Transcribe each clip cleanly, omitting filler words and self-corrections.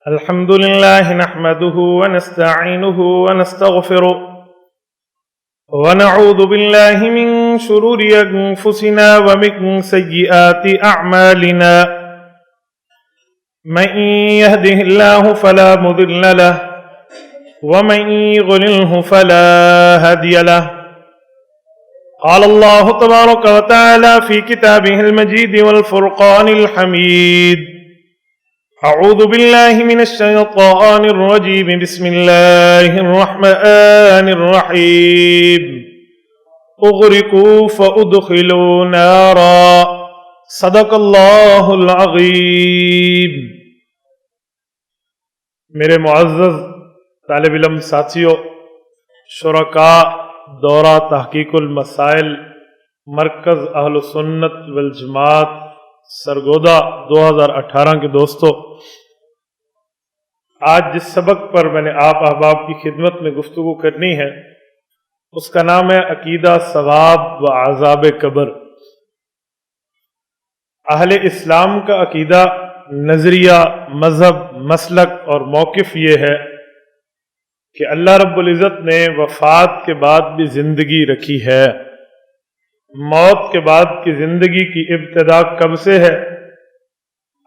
الحمد لله نحمده ونستعينه ونستغفره ونعوذ بالله من شرور أنفسنا ومن سيئات أعمالنا من يهده الله فلا مضل له ومن يضلله فلا هادي له. قال الله تبارك وتعالى في كتابه المجيد والفرقان الحميد: أعوذ بالله من الشيطان الرجيم. بسم الله الرحمن الرحيم. أغرقوا فأدخلوا نارا. صدق اللہ العظیم. میرے معزز طالب علم ساتھیوں، شرکاء دورہ تحقیق المسائل مرکز اہل سنت والجماعت سرگودا 2018 کے دوستو، آج جس سبق پر میں نے آپ احباب کی خدمت میں گفتگو کرنی ہے اس کا نام ہے عقیدہ ثواب و عذاب قبر. اہل اسلام کا عقیدہ، نظریہ، مذہب، مسلک اور موقف یہ ہے کہ اللہ رب العزت نے وفات کے بعد بھی زندگی رکھی ہے. موت کے بعد کی زندگی کی ابتدا کب سے ہے؟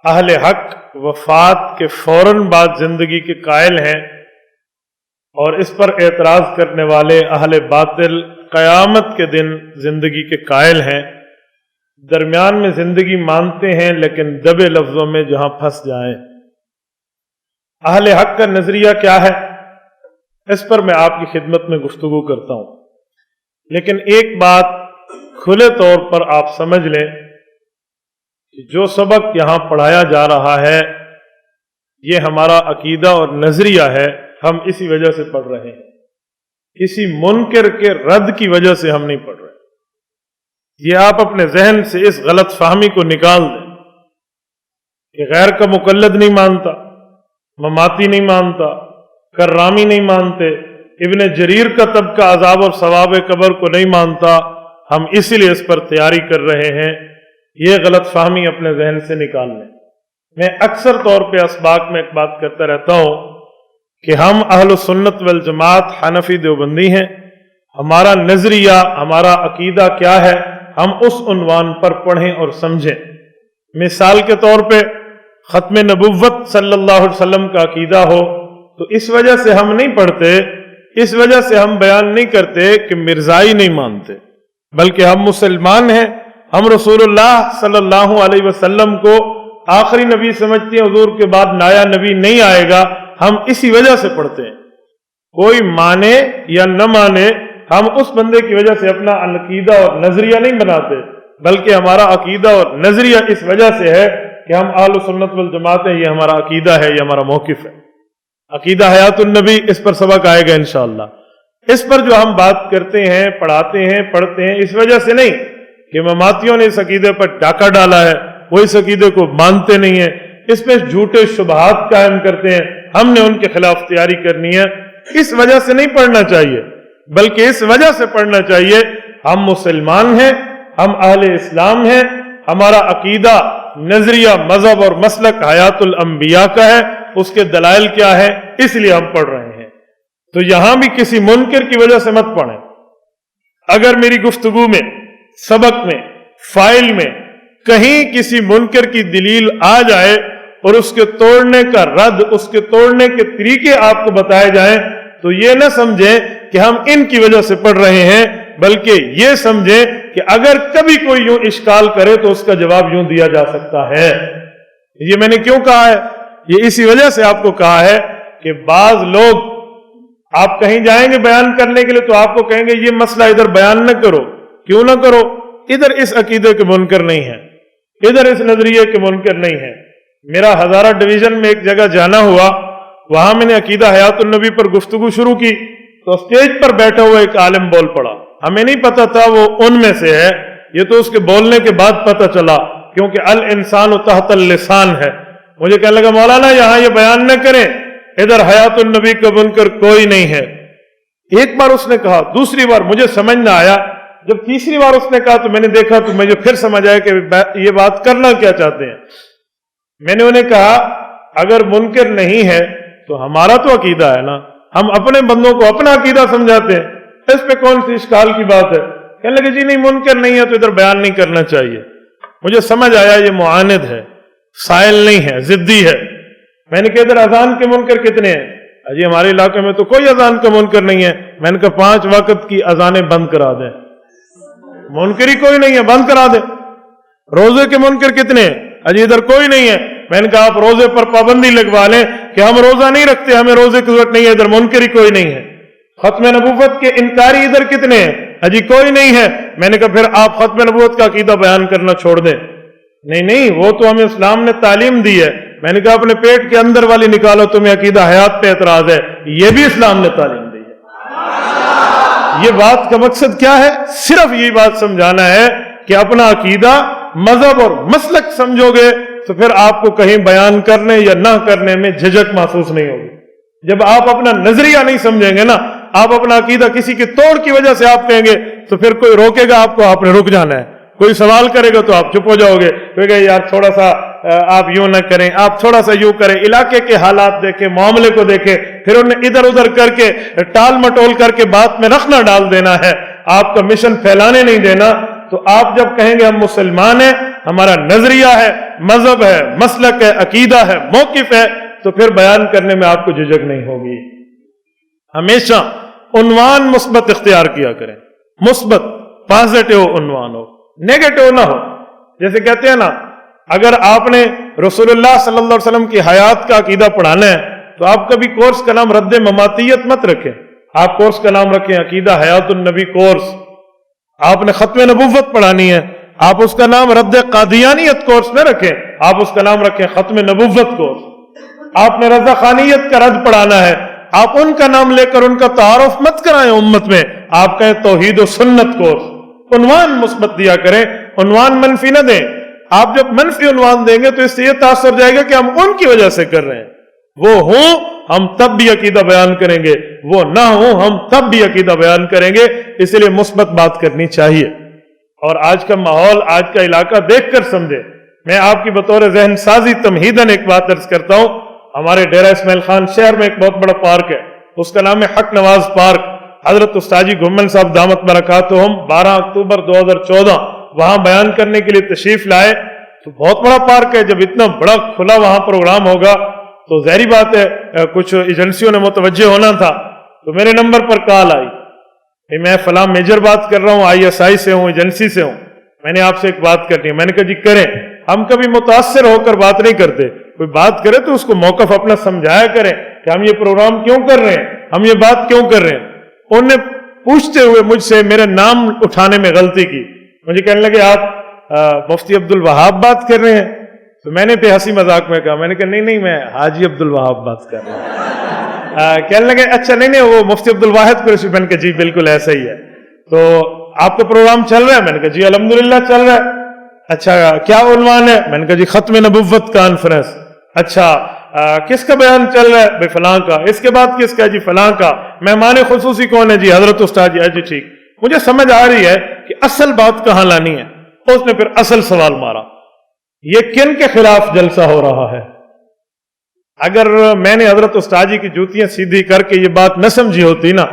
اہل حق وفات کے فوراً بعد زندگی کے قائل ہیں، اور اس پر اعتراض کرنے والے اہل باطل قیامت کے دن زندگی کے قائل ہیں. درمیان میں زندگی مانتے ہیں لیکن دبے لفظوں میں جہاں پھنس جائیں. اہل حق کا نظریہ کیا ہے، اس پر میں آپ کی خدمت میں گفتگو کرتا ہوں. لیکن ایک بات کھلے طور پر آپ سمجھ لیں کہ جو سبق یہاں پڑھایا جا رہا ہے یہ ہمارا عقیدہ اور نظریہ ہے. ہم اسی وجہ سے پڑھ رہے ہیں، کسی منکر کے رد کی وجہ سے ہم نہیں پڑھ رہے. یہ آپ اپنے ذہن سے اس غلط فہمی کو نکال دیں کہ غیر کا مقلد نہیں مانتا، مماتی نہیں مانتا، کرامی نہیں مانتے، ابن جریر کا طبقہ عذاب اور ثواب قبر کو نہیں مانتا، ہم اسی لیے اس پر تیاری کر رہے ہیں. یہ غلط فہمی اپنے ذہن سے نکال لیں. میں اکثر طور پہ اسباق میں ایک بات کرتا رہتا ہوں کہ ہم اہل سنت والجماعت حنفی دیوبندی ہیں. ہمارا نظریہ، ہمارا عقیدہ کیا ہے، ہم اس عنوان پر پڑھیں اور سمجھیں. مثال کے طور پہ ختم نبوت صلی اللہ علیہ وسلم کا عقیدہ ہو تو اس وجہ سے ہم نہیں پڑھتے، اس وجہ سے ہم بیان نہیں کرتے کہ مرزائی نہیں مانتے، بلکہ ہم مسلمان ہیں. ہم رسول اللہ صلی اللہ علیہ وسلم کو آخری نبی سمجھتے ہیں، حضور کے بعد نایا نبی نہیں آئے گا. ہم اسی وجہ سے پڑھتے ہیں. کوئی مانے یا نہ مانے، ہم اس بندے کی وجہ سے اپنا عقیدہ اور نظریہ نہیں بناتے، بلکہ ہمارا عقیدہ اور نظریہ اس وجہ سے ہے کہ ہم اہل سنت والجماعت ہیں. یہ ہمارا عقیدہ ہے، یہ ہمارا موقف ہے. عقیدہ حیات النبی، اس پر سبق آئے گا انشاءاللہ. اس پر جو ہم بات کرتے ہیں، پڑھاتے ہیں، پڑھتے ہیں، اس وجہ سے نہیں کہ مماتیوں نے اس عقیدے پر ڈاکہ ڈالا ہے، وہ اس عقیدے کو مانتے نہیں ہیں، اس پہ جھوٹے شبہات قائم کرتے ہیں، ہم نے ان کے خلاف تیاری کرنی ہے. اس وجہ سے نہیں پڑھنا چاہیے، بلکہ اس وجہ سے پڑھنا چاہیے ہم مسلمان ہیں، ہم اہل اسلام ہیں، ہمارا عقیدہ، نظریہ، مذہب اور مسلک حیات الانبیاء کا ہے. اس کے دلائل کیا ہے، اس لیے ہم پڑھ رہے ہیں. تو یہاں بھی کسی منکر کی وجہ سے مت پڑھیں. اگر میری گفتگو میں، سبق میں، فائل میں کہیں کسی منکر کی دلیل آ جائے اور اس کے توڑنے کا رد، اس کے توڑنے کے طریقے آپ کو بتائے جائیں تو یہ نہ سمجھیں کہ ہم ان کی وجہ سے پڑھ رہے ہیں، بلکہ یہ سمجھیں کہ اگر کبھی کوئی یوں اشکال کرے تو اس کا جواب یوں دیا جا سکتا ہے. یہ میں نے کیوں کہا ہے؟ یہ اسی وجہ سے آپ کو کہا ہے کہ بعض لوگ، آپ کہیں جائیں گے بیان کرنے کے لیے تو آپ کو کہیں گے یہ مسئلہ ادھر بیان نہ کرو. کیوں نہ کرو؟ ادھر اس عقیدے کے منکر نہیں ہے، ادھر اس نظریے کے منکر نہیں ہے. میرا ہزارہ ڈویژن میں ایک جگہ جانا ہوا، وہاں میں نے عقیدہ حیات النبی پر گفتگو شروع کی تو اسٹیج پر بیٹھا ہوا ایک عالم بول پڑا. ہمیں نہیں پتا تھا وہ ان میں سے ہے، یہ تو اس کے بولنے کے بعد پتا چلا، کیونکہ الانسان تحت اللسان ہے. مجھے کہنے لگا مولانا یہاں یہ بیان نہ کریں، ادھر حیات النبی کا منکر کوئی نہیں ہے. ایک بار اس نے کہا، دوسری بار مجھے سمجھ نہ آیا، جب تیسری بار اس نے کہا تو میں نے دیکھا تو مجھے پھر سمجھ آیا کہ یہ بات کرنا کیا چاہتے ہیں. میں نے انہیں کہا اگر منکر نہیں ہے تو ہمارا تو عقیدہ ہے نا، ہم اپنے بندوں کو اپنا عقیدہ سمجھاتے ہیں، اس پہ کون سی اشکال کی بات ہے؟ کہنے لگے جی نہیں منکر نہیں ہے تو ادھر بیان نہیں کرنا چاہیے۔ مجھے سمجھ آیا یہ معاند ہے، سائل نہیں ہے، ضدی ہے۔ میں نے کہا ادھر اذان کے منکر کتنے ہیں؟ جی ہمارے علاقے میں تو کوئی اذان کا منکر نہیں ہے۔ میں نے کہا 5 وقت کی اذانیں بند کرا دیں، منکر ہی کوئی نہیں ہے، بند کرا دیں۔ روزے کے منکر کتنے ہیں؟ اجی ادھر کوئی نہیں ہے۔ میں نے کہا آپ روزے پر پابندی لگوا لیں کہ ہم روزہ نہیں رکھتے، ہمیں روزے کی ضرورت نہیں ہے، ادھر منکر ہی کوئی نہیں ہے۔ ختم نبوت کے انکاری ادھر کتنے ہیں؟ اجی کوئی نہیں ہے۔ میں نے کہا پھر آپ ختم نبوت کا عقیدہ بیان کرنا چھوڑ دیں۔ نہیں وہ تو ہمیں اسلام نے تعلیم دی ہے۔ میں نے کہا اپنے پیٹ کے اندر والی نکالو، تمہیں عقیدہ حیات پہ اعتراض ہے، یہ بھی اسلام نے تعلیم دی ہے۔ یہ بات کا مقصد کیا ہے؟ صرف یہی بات سمجھانا ہے کہ اپنا عقیدہ، مذہب اور مسلک سمجھو گے تو پھر آپ کو کہیں بیان کرنے یا نہ کرنے میں جھجک محسوس نہیں ہوگی۔ جب آپ اپنا نظریہ نہیں سمجھیں گے نا، آپ اپنا عقیدہ کسی کی توڑ کی وجہ سے آپ کہیں گے تو پھر کوئی روکے گا آپ کو، آپ نے رک جانا ہے۔ کوئی سوال کرے گا تو آپ چپ ہو جاؤ گے، کہے گا یار تھوڑا سا آپ یوں نہ کریں، آپ تھوڑا سا یوں کریں۔ علاقے کے حالات دیکھیں، معاملے کو دیکھیں، پھر انہیں ادھر ادھر کر کے ٹال مٹول کر کے بات میں رکھنا ڈال دینا ہے، آپ کا مشن پھیلانے نہیں دینا۔ تو آپ جب کہیں گے ہم مسلمان ہیں، ہمارا نظریہ ہے، مذہب ہے، مسلک ہے، عقیدہ ہے، موقف ہے، تو پھر بیان کرنے میں آپ کو جھجک نہیں ہوگی۔ ہمیشہ عنوان مثبت اختیار کیا کریں، مثبت پازیٹیو عنوان ہو، نیگیٹو نہ ہو۔ جیسے کہتے ہیں نا، اگر آپ نے رسول اللہ صلی اللہ علیہ وسلم کی حیات کا عقیدہ پڑھانا ہے تو آپ کبھی کورس کا نام رد مماتیت مت رکھیں، آپ کورس کا نام رکھیں عقیدہ حیات النبی کورس۔ آپ نے ختم نبوت پڑھانی ہے، آپ اس کا نام رد قادیانیت کورس نہ رکھیں، آپ اس کا نام رکھیں ختم نبوت کورس۔ آپ نے رضا خانیت کا رد پڑھانا ہے، آپ ان کا نام لے کر ان کا تعارف مت کرائیں امت میں، آپ کہیں توحید و سنت کورس۔ عنوان مثبت دیا کریں، عنوان منفی نہ دیں۔ آپ جب منفی عنوان دیں گے تو اس سے یہ تاثر جائے گا کہ ہم ان کی وجہ سے کر رہے ہیں۔ وہ ہوں ہم تب بھی عقیدہ بیان کریں گے، وہ نہ ہوں ہم تب بھی عقیدہ بیان کریں گے، اس لیے مثبت بات کرنی چاہیے۔ اور آج کا ماحول، آج کا علاقہ دیکھ کر سمجھے۔ میں آپ کی بطور ذہن سازی تمہیداً ایک بات عرض کرتا ہوں، ہمارے ڈیرہ اسماعیل خان شہر میں ایک بہت بڑا پارک ہے، اس کا نام ہے حق نواز پارک۔ حضرت استاد جی گھمن صاحب دامت برکاتہم 12 اکتوبر 2014 وہاں بیان کرنے کے لیے تشریف لائے۔ تو بہت بڑا پارک ہے، جب اتنا بڑا کھلا وہاں پروگرام ہوگا تو ظاہری بات ہے کچھ ایجنسیوں نے متوجہ ہونا تھا۔ تو میرے نمبر پر کال آئی کہ میں فلاں میجر بات کر رہا ہوں، ISI سے ہوں، ایجنسی سے ہوں، میں نے آپ سے ایک بات کرنی ہے۔ میں نے کہا جی کریں۔ ہم کبھی متاثر ہو کر بات نہیں کرتے، کوئی بات کرے تو اس کو موقف اپنا سمجھایا کریں کہ ہم یہ پروگرام کیوں کر رہے ہیں، ہم یہ بات کیوں کر رہے ہیں۔ انہوں نے پوچھتے ہوئے مجھ سے میرے نام اٹھانے میں غلطی کی، مجھے کہنے لگے آپ مفتی عبد الوہاب بات کر رہے ہیں۔ تو میں نے ہنسی مذاق میں کہا، میں نے کہا نہیں میں حاجی عبد الوہاب بات کر رہا ہوں۔ کہنے لگے اچھا نہیں وہ مفتی عبد الواحد قریشی۔ میں نے کہا جی بالکل ایسا ہی ہے۔ تو آپ کا پروگرام چل رہا ہے؟ میں نے کہا جی الحمدللہ چل رہا ہے۔ اچھا کیا عنوان ہے؟ میں نے کہا جی ختم نبوت کانفرنس۔ اچھا کس کا بیان چل رہا ہے؟ بھائی فلاں کا۔ اس کے بعد کس کا؟ جی فلاں کا۔ مہمان خصوصی کون ہے؟ جی حضرت استاد جی۔ جی ٹھیک، مجھے سمجھ آ رہی ہے کہ اصل بات کہاں لانی ہے۔ اس نے پھر اصل سوال مارا، یہ کن کے خلاف جلسہ ہو رہا ہے؟ اگر میں نے حضرت استاد جی کی جوتیاں سیدھی کر کے یہ بات نہ سمجھی ہوتی نا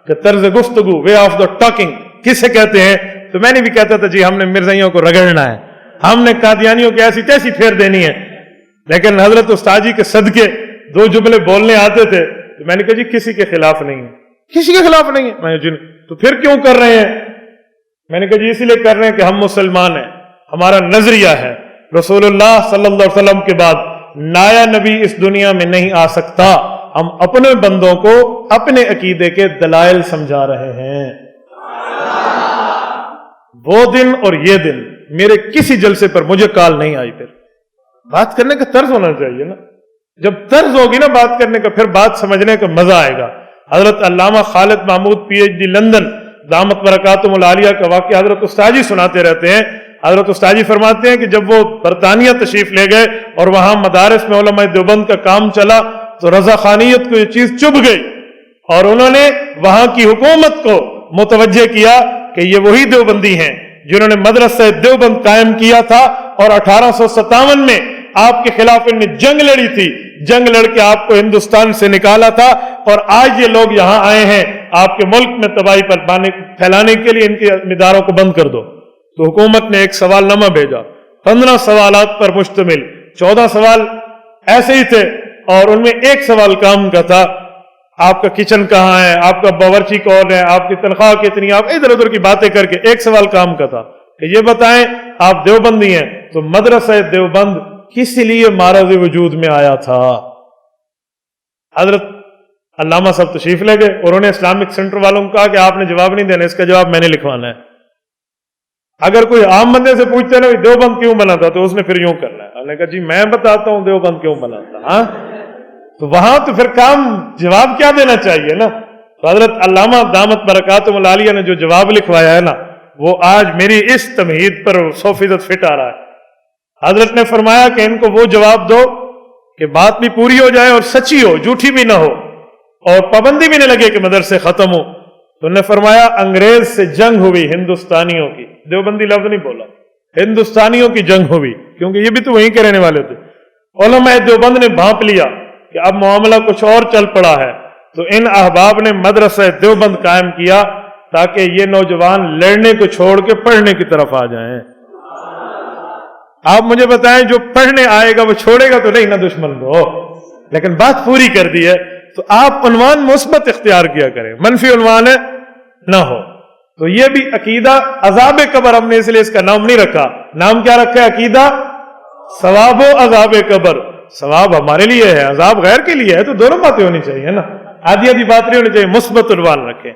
کہ طرز گفتگو، وے آف دا ٹاکنگ کسے کہتے ہیں، تو میں نے بھی کہتا تھا جی ہم نے مرزائیوں کو رگڑنا ہے، ہم نے قادیانیوں کی ایسی تیسی پھیر دینی ہے۔ لیکن حضرت استاد جی کے صدقے 2 جملے بولنے آتے تھے تو میں نے کہا جی کسی کے خلاف نہیں ہے، کسی کے خلاف نہیں ہے۔ میں نے جی تو پھر کیوں کر رہے ہیں؟ میں نے کہا جی اسی لیے کر رہے ہیں کہ ہم مسلمان ہیں، ہمارا نظریہ ہے رسول اللہ صلی اللہ علیہ وسلم کے بعد نایا نبی اس دنیا میں نہیں آ سکتا۔ ہم اپنے بندوں کو اپنے عقیدے کے دلائل سمجھا رہے ہیں۔ وہ دن اور یہ دن میرے کسی جلسے پر مجھے کال نہیں آئی۔ پھر بات کرنے کا طرز ہونا چاہیے نا، جب طرز ہوگی نا بات کرنے کا پھر بات سمجھنے کا مزہ آئے گا۔ حضرت علامہ خالد محمود PhD لندن دامت برکاتہم العالیہ کا واقعہ حضرت استاد جی سناتے رہتے ہیں۔ حضرت استاد جی فرماتے ہیں کہ جب وہ برطانیہ تشریف لے گئے اور وہاں مدارس میں علماء دیوبند کا کام چلا تو رضا خانیت کو یہ چیز چبھ گئی اور انہوں نے وہاں کی حکومت کو متوجہ کیا کہ یہ وہی دیوبندی ہیں جنہوں نے مدرسہ دیوبند قائم کیا تھا اور 1857 میں آپ کے خلاف ان نے جنگ لڑی تھی جنگ لڑ کے آپ کو ہندوستان سے نکالا تھا اور آج یہ لوگ یہاں آئے ہیں آپ کے ملک میں تباہی پھیلانے کے لیے، ان کے اداروں کو بند کر دو۔ تو حکومت نے ایک سوال نامہ بھیجا، 15 سوالات پر مشتمل، 14 سوال ایسے ہی تھے اور ان میں ایک سوال کام کا تھا، آپ کا کچن کہاں ہے، آپ کا باورچی کون ہے، آپ کی تنخواہ کتنی، آپ ادھر ادھر کی باتیں کر کے ایک سوال کام کا تھا کہ یہ بتائیں آپ دیوبندی ہیں تو مدرسہ دیوبند کس لیے معرض وجود میں آیا تھا۔ حضرت علامہ صاحب تشریف لے گئے، انہوں نے اسلامک سینٹر والوں کو کہا کہ آپ نے جواب نہیں دینا، اس کا جواب میں نے لکھوانا ہے۔ اگر کوئی عام بندے سے پوچھتے نا دیوبند کیوں بنا تھا تو اس نے پھر یوں کرنا ہے، انہوں نے کہا جی میں بتاتا ہوں دیوبند کیوں بنا تھا۔ ہاں تو وہاں تو پھر کام جواب کیا دینا چاہیے نا۔ تو حضرت علامہ دامت برکاتہم العالیہ نے جو جواب لکھوایا ہے نا وہ آج میری اس تمہید پر 100% فٹ آ رہا ہے۔ حضرت نے فرمایا کہ ان کو وہ جواب دو کہ بات بھی پوری ہو جائے اور سچی ہو، جھوٹی بھی نہ ہو اور پابندی بھی نہ لگے کہ مدرسے ختم ہو۔ تو انہوں نے فرمایا انگریز سے جنگ ہوئی ہندوستانیوں کی، دیوبندی لفظ نہیں بولا، ہندوستانیوں کی جنگ ہوئی، کیونکہ یہ بھی تو وہیں کے رہنے والے تھے۔ علماء دیوبند نے بھانپ لیا کہ اب معاملہ کچھ اور چل پڑا ہے، تو ان احباب نے مدرسہ دیوبند قائم کیا تاکہ یہ نوجوان لڑنے کو چھوڑ کے پڑھنے کی طرف آ جائیں۔ آپ مجھے بتائیں جو پڑھنے آئے گا وہ چھوڑے گا تو نہیں نا دشمن کو، لیکن بات پوری کر دی ہے تو آپ عنوان مثبت اختیار کیا کریں، منفی عنوان نہ ہو۔ تو یہ بھی عقیدہ عذاب قبر، ہم نے اس لیے اس کا نام نہیں رکھا، نام کیا رکھا ہے؟ عقیدہ ثواب و عذاب قبر۔ ثواب ہمارے لیے ہے، عذاب غیر کے لیے ہے، تو دونوں باتیں ہونی چاہیے نا، آدھی آدھی بات نہیں ہونی چاہیے، مثبت عنوان رکھیں۔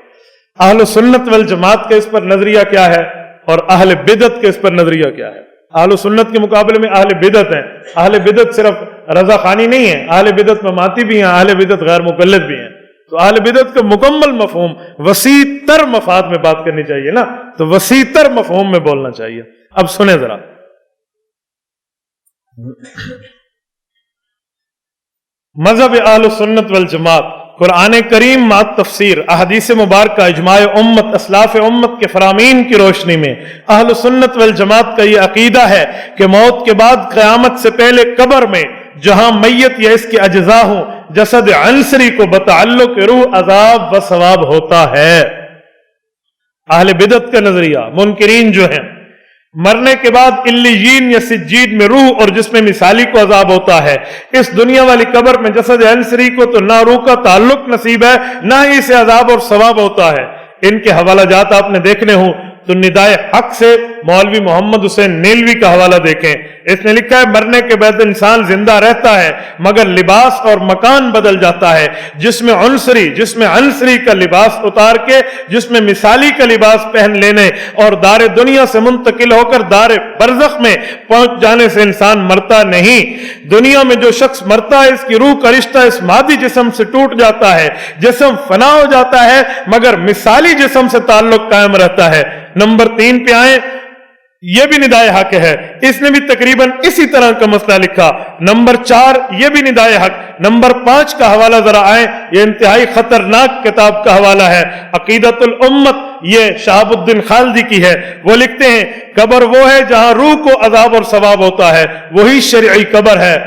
اہل سنت والجماعت کا اس پر نظریہ کیا ہے اور اہل بدعت کا اس پر نظریہ کیا ہے؟ اہل سنت کے مقابلے میں اہل بدعت ہیں۔ اہل بدعت صرف رضا خانی نہیں ہے، اہل بدعت مماتی بھی ہیں، اہل بدعت غیر مقلد بھی ہیں۔ تو اہل بدعت کا مکمل مفہوم، وسیع تر مفاد میں بات کرنی چاہیے نا، تو وسیع تر مفہوم میں بولنا چاہیے۔ اب سنیں ذرا، مذہب اہل سنت والجماعت، قرآن کریم مع تفسیر، احادیث مبارکہ، اجماع امت، اسلاف امت کے فرامین کی روشنی میں اہل سنت والجماعت کا یہ عقیدہ ہے کہ موت کے بعد قیامت سے پہلے قبر میں جہاں میت یا اس کے اجزاء ہوں، جسد عنصری کو بتعلق روح عذاب و ثواب ہوتا ہے۔ اہل بدعت کا نظریہ، منکرین جو ہیں، مرنے کے بعد علیین یا سجید میں روح اور جسم مثالی کو عذاب ہوتا ہے۔ اس دنیا والی قبر میں جسد عنصری کو تو نہ روح کا تعلق نصیب ہے، نہ ہی اسے عذاب اور ثواب ہوتا ہے۔ ان کے حوالہ جات آپ نے دیکھنے ہوں تو ندائے حق سے مولوی محمد حسین نیلوی کا حوالہ دیکھیں، اس نے لکھا ہے مرنے کے بعد انسان زندہ رہتا ہے مگر لباس اور مکان بدل جاتا ہے۔ جسم عنصری کا لباس اتار کے جسم مثالی کا لباس پہن لینے اور دار دنیا سے منتقل ہو کر دار برزخ میں پہنچ جانے سے انسان مرتا نہیں۔ دنیا میں جو شخص مرتا ہے اس کی روح کا رشتہ اس مادی جسم سے ٹوٹ جاتا ہے، جسم فنا ہو جاتا ہے مگر مثالی جسم سے تعلق قائم رہتا ہے۔ نمبر 3 پہ آئیں، یہ بھی ندائے حق ہے، اس نے بھی تقریباً اسی طرح کا مسئلہ لکھا۔ نمبر 4 یہ بھی ندائے حق۔ نمبر 5 کا حوالہ ذرا آئیں، یہ انتہائی خطرناک کتاب کا حوالہ ہے، عقیدۃ الامت، یہ شہاب الدین خالدی کی ہے۔ وہ لکھتے ہیں قبر وہ ہے جہاں روح کو عذاب اور ثواب ہوتا ہے، وہی شرعی قبر ہے،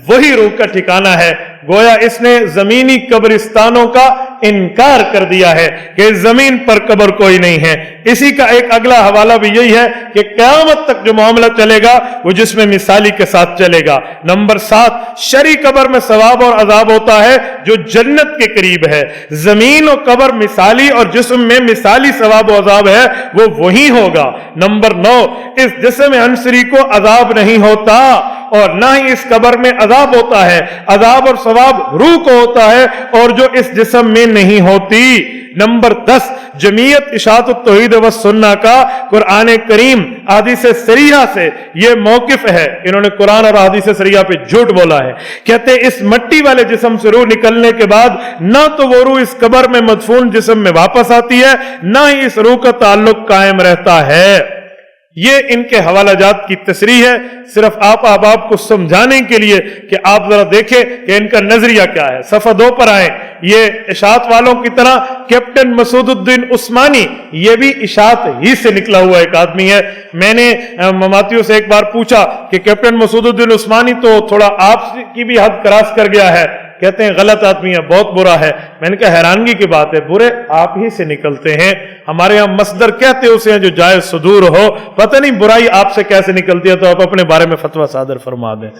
وہی روح کا ٹھکانہ ہے۔ گویا اس نے زمینی قبرستانوں کا انکار کر دیا ہے کہ زمین پر قبر کوئی نہیں ہے۔ اسی کا ایک اگلا حوالہ بھی یہی ہے کہ قیامت تک جو معاملہ چلے گا وہ جسم مثالی کے ساتھ چلے گا۔ نمبر 7 شرعی قبر میں ثواب اور عذاب ہوتا ہے جو جنت کے قریب ہے۔ زمین و قبر مثالی اور جسم میں مثالی ثواب و عذاب ہے، وہ وہی ہوگا۔ نمبر 9 اس جسم عنصری کو عذاب نہیں ہوتا اور نہ ہی اس قبر میں عذاب ہوتا ہے، عذاب اور ثواب روح کو ہوتا ہے اور جو اس جسم میں نہیں ہوتی۔ نمبر 10 جمعیت اشاعت التوحید والسنہ کا قرآن کریم احادیث صریحہ سے یہ موقف ہے، انہوں نے قرآن اور احادیث صریحہ پہ جھوٹ بولا ہے، کہتے اس مٹی والے جسم سے روح نکلنے کے بعد نہ تو وہ روح اس قبر میں مدفون جسم میں واپس آتی ہے، نہ ہی اس روح کا تعلق قائم رہتا ہے۔ یہ ان کے حوالہ جات کی تصریح ہے، صرف آپ احباب کو سمجھانے کے لیے کہ آپ ذرا دیکھیں کہ ان کا نظریہ کیا ہے۔ صفحہ 2 پر آئیں۔ یہ اشاعت والوں کی طرح کیپٹن مسعود الدین عثمانی، یہ بھی اشاعت ہی سے نکلا ہوا ایک آدمی ہے۔ میں نے مماتیوں سے ایک بار پوچھا کہ کیپٹن مسعود الدین عثمانی تو تھوڑا آپ کی بھی حد کراس کر گیا ہے، کہتے ہیں غلط آدمی ہے، بہت برا ہے۔ میں نے کہا حیرانگی کی بات ہے، برے آپ ہی سے نکلتے ہیں، ہمارے ہاں مصدر کہتے اسے ہیں جو جائز صدور ہو، پتہ نہیں برائی آپ سے کیسے نکلتی ہے، تو آپ اپنے بارے میں فتویٰ صادر فرما دیں۔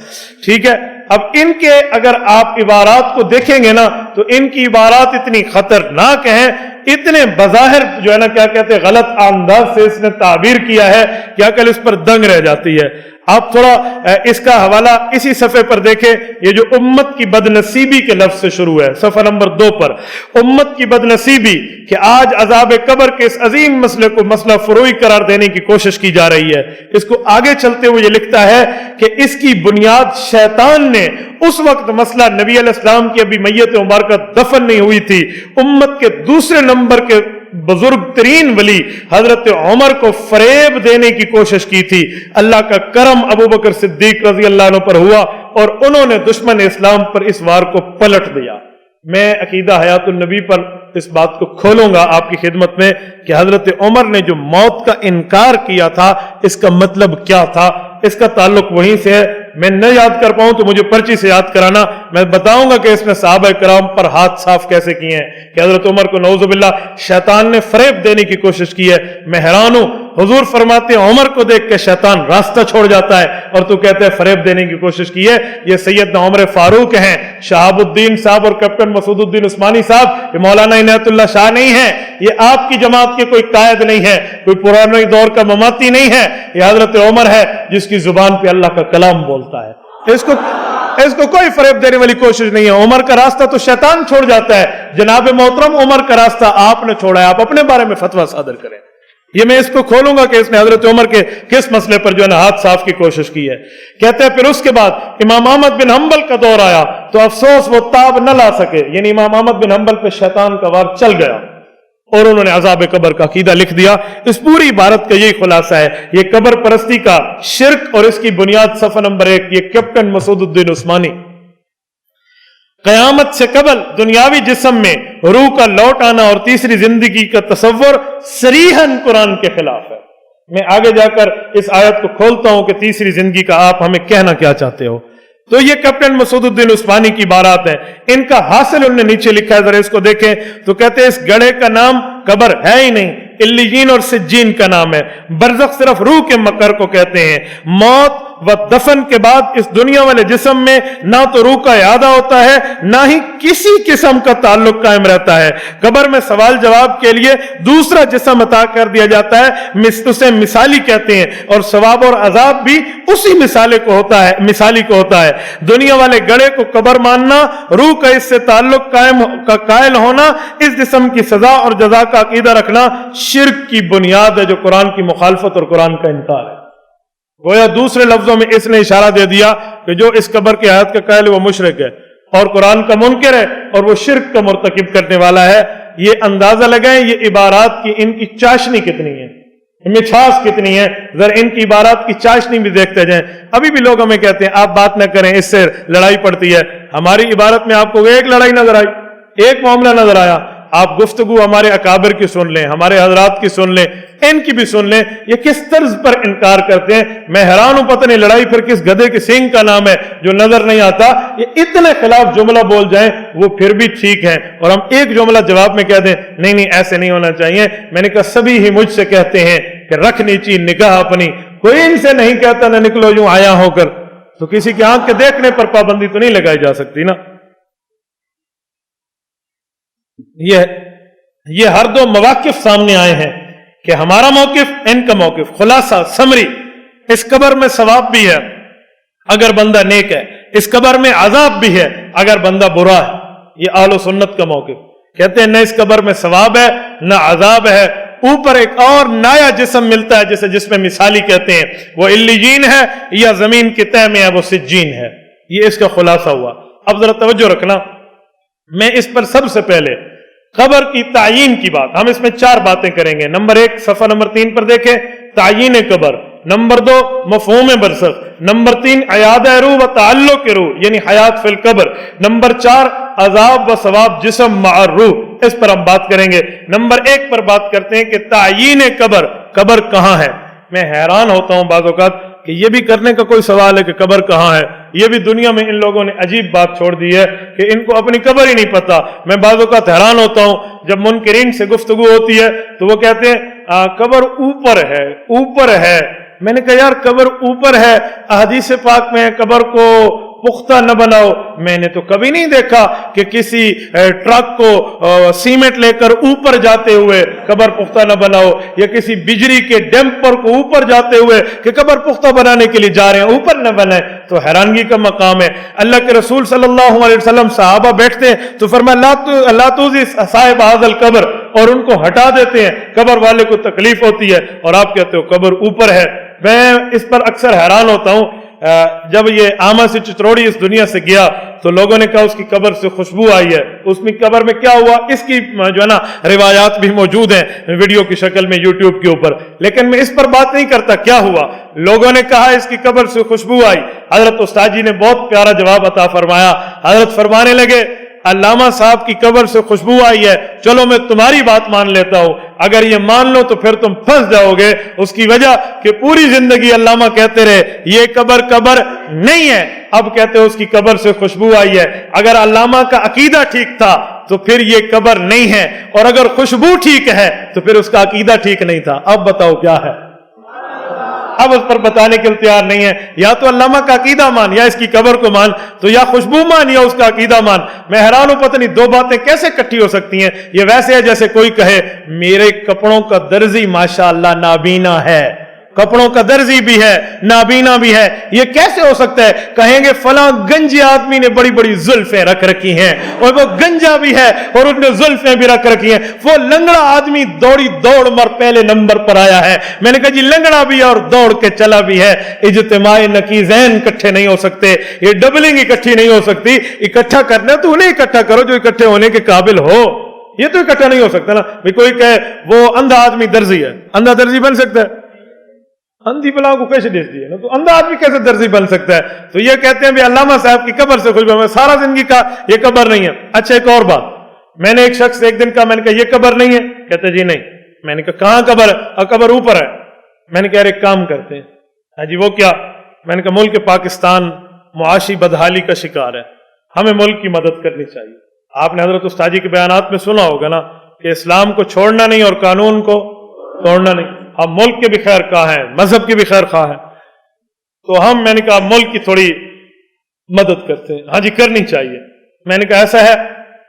ٹھیک ہے، اب ان کے اگر آپ عبارات کو دیکھیں گے نا تو ان کی عبارات اتنی خطرناک ہیں، اتنے بظاہر جو ہے نا کیا کہتے ہیں غلط انداز سے اس نے تعبیر کیا ہے کہ عقل اس پر دنگ رہ جاتی ہے۔ آپ تھوڑا اس کا حوالہ اسی صفحے پر دیکھیں، یہ جو امت کی بدنصیبی کے لفظ سے شروع ہے، صفحہ نمبر 2 پر، امت کی بدنصیبی کہ آج عذاب قبر کے اس عظیم مسئلے کو مسئلہ فروعی قرار دینے کی کوشش کی جا رہی ہے۔ اس کو آگے چلتے ہوئے یہ لکھتا ہے کہ اس کی بنیاد شیطان نے اس وقت مسئلہ نبی علیہ السلام کی ابھی میت مبارکہ دفن نہیں ہوئی تھی، امت کے دوسرے نمبر کے بزرگ ترین ولی حضرت عمر کو فریب دینے کی کوشش کی تھی۔ اللہ کا کرم ابو بکر صدیق رضی اللہ عنہ پر ہوا اور انہوں نے دشمن اسلام پر اس وار کو پلٹ دیا۔ میں عقیدہ حیات النبی پر اس بات کو کھولوں گا آپ کی خدمت میں کہ حضرت عمر نے جو موت کا انکار کیا تھا اس کا مطلب کیا تھا، اس کا تعلق وہیں سے ہے۔ میں نہ یاد کر پاؤں تو مجھے پرچی سے یاد کرانا، میں بتاؤں گا کہ اس نے صحابہ کرام پر ہاتھ صاف کیسے کیے ہیں کہ حضرت عمر کو نعوذ باللہ شیطان نے فریب دینے کی کوشش کی ہے۔ میں حیران ہوں، حضور فرماتے ہیں عمر کو دیکھ کے شیطان راستہ چھوڑ جاتا ہے اور تو کہتے ہیں فریب دینے کی کوشش کی ہے۔ یہ سیدنا عمر فاروق ہیں، شہاب الدین صاحب اور کیپٹن مسعود الدین عثمانی صاحب، یہ مولانا عنایت اللہ شاہ نہیں ہیں، یہ آپ کی جماعت کے کوئی قائد نہیں ہے، کوئی پرانے دور کا مماتی نہیں ہے، یہ حضرت عمر ہے جس کی زبان پہ اللہ کا کلام بولتا ہے۔ اس کو کوئی فریب دینے والی کوشش نہیں ہے۔ عمر کا راستہ تو شیطان چھوڑ جاتا ہے، جناب محترم عمر کا راستہ آپ نے چھوڑا ہے، آپ اپنے بارے میں فتویٰ صادر کریں۔ یہ میں اس کو کھولوں گا کہ اس نے حضرت عمر کے کس مسئلے پر جو ہے نا ہاتھ صاف کی کوشش کی ہے۔ کہتے ہیں پھر اس کے بعد امام احمد بن حنبل کا دور آیا تو افسوس وہ تاب نہ لا سکے، یعنی امام احمد بن حنبل پہ شیطان کا وار چل گیا اور انہوں نے عذاب قبر کا عقیدہ لکھ دیا۔ اس پوری عبارت کا یہی خلاصہ ہے، یہ قبر پرستی کا شرک اور اس کی بنیاد صفحہ نمبر 1، یہ کیپٹن مسعود الدین عثمانی۔ قیامت سے قبل دنیاوی جسم میں روح کا لوٹ آنا اور تیسری زندگی کا تصور صریحاً قرآن کے خلاف ہے۔ میں آگے جا کر اس آیت کو کھولتا ہوں کہ تیسری زندگی کا آپ ہمیں کہنا کیا چاہتے ہو۔ تو یہ کیپٹن مسعود الدین عثمانی کی بارات ہیں، ان کا حاصل انہوں نے نیچے لکھا ہے، ذرا اس کو دیکھیں تو کہتے ہیں اس گڑھے کا نام قبر ہے ہی نہیں، علیین اور سجین کا نام ہے، برزخ صرف روح کے مقر کو کہتے ہیں۔ موت و دفن کے بعد اس دنیا والے جسم میں نہ تو روح کا اعادہ ہوتا ہے نہ ہی کسی قسم کا تعلق قائم رہتا ہے۔ قبر میں سوال جواب کے لیے دوسرا جسم عطا کر دیا جاتا ہے، اسے مثالی کہتے ہیں، اور ثواب اور عذاب بھی اسی مثالی کو ہوتا ہے۔ دنیا والے گڑھے کو قبر ماننا، روح کا اس سے تعلق قائل ہونا، اس جسم کی سزا اور جزا کا عقیدہ رکھنا شرک کی بنیاد ہے جو قرآن کی مخالفت اور قرآن کا انکار ہے۔ گویا دوسرے لفظوں میں اس نے اشارہ دے دیا کہ جو اس قبر کی آیت کا قائل ہے وہ مشرک ہے اور قرآن کا منکر ہے اور وہ شرک کا مرتکب کرنے والا ہے۔ یہ اندازہ لگائیں یہ عبارات کی ان کی چاشنی کتنی ہے، مٹھاس کتنی ہے، ذرا ان کی عبارات کی چاشنی بھی دیکھتے جائیں۔ ابھی بھی لوگ ہمیں کہتے ہیں آپ بات نہ کریں، اس سے لڑائی پڑتی ہے۔ ہماری عبارت میں آپ کو ایک لڑائی نظر آئی، ایک معاملہ نظر آیا؟ آپ گفتگو ہمارے اکابر کی سن لیں، ہمارے حضرات کی سن لیں، ان کی بھی سن لیں، یہ کس طرز پر انکار کرتے ہیں۔ میں حیران ہوں، پتہ نہیں لڑائی پھر کس گدھے کے سینگ کا نام ہے جو نظر نہیں آتا۔ یہ اتنے خلاف جملہ بول جائیں وہ پھر بھی ٹھیک ہے، اور ہم ایک جملہ جواب میں کہہ دیں نہیں ایسے نہیں ہونا چاہیے۔ میں نے کہا سبھی ہی مجھ سے کہتے ہیں کہ رکھ نیچی نگاہ اپنی، کوئی ان سے نہیں کہتا نہ نکلو یوں آیا ہو کر، تو کسی کی آنکھ کے دیکھنے پر پابندی تو نہیں لگائی جا سکتی نا۔ یہ ہر دو مواقف سامنے آئے ہیں کہ ہمارا موقف، ان کا موقف۔ خلاصہ سمری، اس قبر میں ثواب بھی ہے اگر بندہ نیک ہے، اس قبر میں عذاب بھی ہے اگر بندہ برا ہے۔ یہ اہل سنت کا موقف، کہتے ہیں نہ اس قبر میں ثواب ہے نہ عذاب ہے، اوپر ایک اور نایا جسم ملتا ہے جسے جس میں مثالی کہتے ہیں، وہ علیین ہے یا زمین کی تہ میں ہے وہ سجین ہے۔ یہ اس کا خلاصہ ہوا۔ اب ذرا توجہ رکھنا، میں اس پر سب سے پہلے قبر کی تعیین کی بات، ہم اس میں 4 باتیں کریں گے۔ نمبر 1 صفحہ نمبر 3 پر دیکھیں، تعیین قبر، نمبر 2 مفہوم برزخ، نمبر 3 عیادہ روح و تعلق روح یعنی حیات فی القبر، نمبر 4 عذاب و ثواب جسم مع روح، اس پر ہم بات کریں گے۔ نمبر 1 پر بات کرتے ہیں کہ تعیین قبر، قبر کہاں ہے۔ میں حیران ہوتا ہوں بعض اوقات کہ یہ بھی کرنے کا کوئی سوال ہے کہ قبر کہاں ہے۔ یہ بھی دنیا میں ان لوگوں نے عجیب بات چھوڑ دی ہے کہ ان کو اپنی قبر ہی نہیں پتا۔ میں بعض اوقات حیران ہوتا ہوں جب منکرین سے گفتگو ہوتی ہے تو وہ کہتے ہیں قبر اوپر ہے، اوپر ہے۔ میں نے کہا یار قبر اوپر ہے، احادیث پاک میں قبر کو پختہ نہ بناؤ۔ میں نے تو کبھی نہیں دیکھا کہ کسی ٹرک کو سیمنٹ لے کر اوپر جاتے ہوئے قبر پختہ نہ بناؤ، یا کسی بجلی کے ڈیمپر کو اوپر جاتے ہوئے کہ قبر پختہ بنانے کے لیے جا رہے ہیں، اوپر نہ بنائیں۔ تو حیرانگی کا مقام ہے۔ اللہ کے رسول صلی اللہ علیہ وسلم صحابہ بیٹھتے ہیں تو فرمایا لا توزی صاحب ھذا القبر، اور ان کو ہٹا دیتے ہیں، قبر والے کو تکلیف ہوتی ہے، اور آپ کہتے ہو قبر اوپر ہے۔ میں اس پر اکثر حیران ہوتا ہوں۔ جب یہ آما سے چتروڑی اس دنیا سے گیا تو لوگوں نے کہا اس کی قبر سے خوشبو آئی ہے۔ اس میں قبر میں کیا ہوا اس کی جو ہے نا روایات بھی موجود ہیں ویڈیو کی شکل میں یوٹیوب کے اوپر، لیکن میں اس پر بات نہیں کرتا کیا ہوا۔ لوگوں نے کہا اس کی قبر سے خوشبو آئی۔ حضرت استاد جی نے بہت پیارا جواب عطا فرمایا۔ حضرت فرمانے لگے علامہ صاحب کی قبر سے خوشبو آئی ہے، چلو میں تمہاری بات مان لیتا ہوں، اگر یہ مان لو تو پھر تم پھنس جاؤ گے۔ اس کی وجہ کہ پوری زندگی علامہ کہتے رہے یہ قبر نہیں ہے، اب کہتے ہیں اس کی قبر سے خوشبو آئی ہے۔ اگر علامہ کا عقیدہ ٹھیک تھا تو پھر یہ قبر نہیں ہے، اور اگر خوشبو ٹھیک ہے تو پھر اس کا عقیدہ ٹھیک نہیں تھا۔ اب بتاؤ کیا ہے؟ اب اس پر بتانے کے لیے تیار نہیں ہے۔ یا تو علامہ کا عقیدہ مان، یا اس کی قبر کو مان، تو یا خوشبو مان یا اس کا عقیدہ مان۔ میں حیران ہوں پتہ نہیں دو باتیں کیسے اکٹھی ہو سکتی ہیں۔ یہ ویسے ہے جیسے کوئی کہے میرے کپڑوں کا درزی ماشاءاللہ نابینا ہے، کپڑوں کا درزی بھی ہے نابینا بھی ہے، یہ کیسے ہو سکتا ہے؟ کہیں گے فلاں گنجے آدمی نے بڑی بڑی زلفیں رکھ رکھی ہیں، اور وہ گنجا بھی ہے اور اس نے زلفیں بھی رکھ رکھی ہیں۔ وہ لنگڑا آدمی دوڑی دوڑ مر پہلے نمبر پر آیا ہے۔ میں نے کہا جی لنگڑا بھی ہے اور دوڑ کے چلا بھی ہے، اجتماع نقیزین اکٹھے نہیں ہو سکتے، یہ ڈبلنگ اکٹھی نہیں ہو سکتی۔ اکٹھا کرنا تو انہیں اکٹھا کرو جو اکٹھے ہونے کے قابل ہو، یہ تو اکٹھا نہیں ہو سکتا نا۔ کوئی کہے وہ اندھا آدمی درزی ہے، اندھا درزی بن سکتا ہے؟ اندھی بلا کو کیسے دیکھ دیا نا، تو اندھا آدمی کیسے درزی بن سکتا ہے؟ تو یہ کہتے ہیں بھی علامہ صاحب کی قبر سے خوشبو، میں سارا زندگی کا یہ قبر نہیں ہے۔ اچھا ایک اور بات، میں نے ایک شخص ایک دن کہا، میں نے کہا یہ قبر نہیں ہے، کہتے جی نہیں۔ میں نے کہا کہاں قبر ہے؟ قبر اوپر ہے۔ میں نے کہا ایک کام کرتے ہیں۔ ہاں جی وہ کیا؟ میں نے کہا ملک پاکستان معاشی بدحالی کا شکار ہے، ہمیں ملک کی مدد کرنی چاہیے۔ آپ نے حضرت استاد جی کے بیانات میں سنا ہوگا نا کہ اسلام کو چھوڑنا نہیں اور قانون کو توڑنا نہیں۔ ہم ملک کے بھی خیر خواہ ہیں، مذہب کے بھی خیر خواہ ہیں، تو میں نے کہا ملک کی تھوڑی مدد کرتے ہیں۔ ہاں جی کرنی چاہیے۔ میں نے کہا ایسا ہے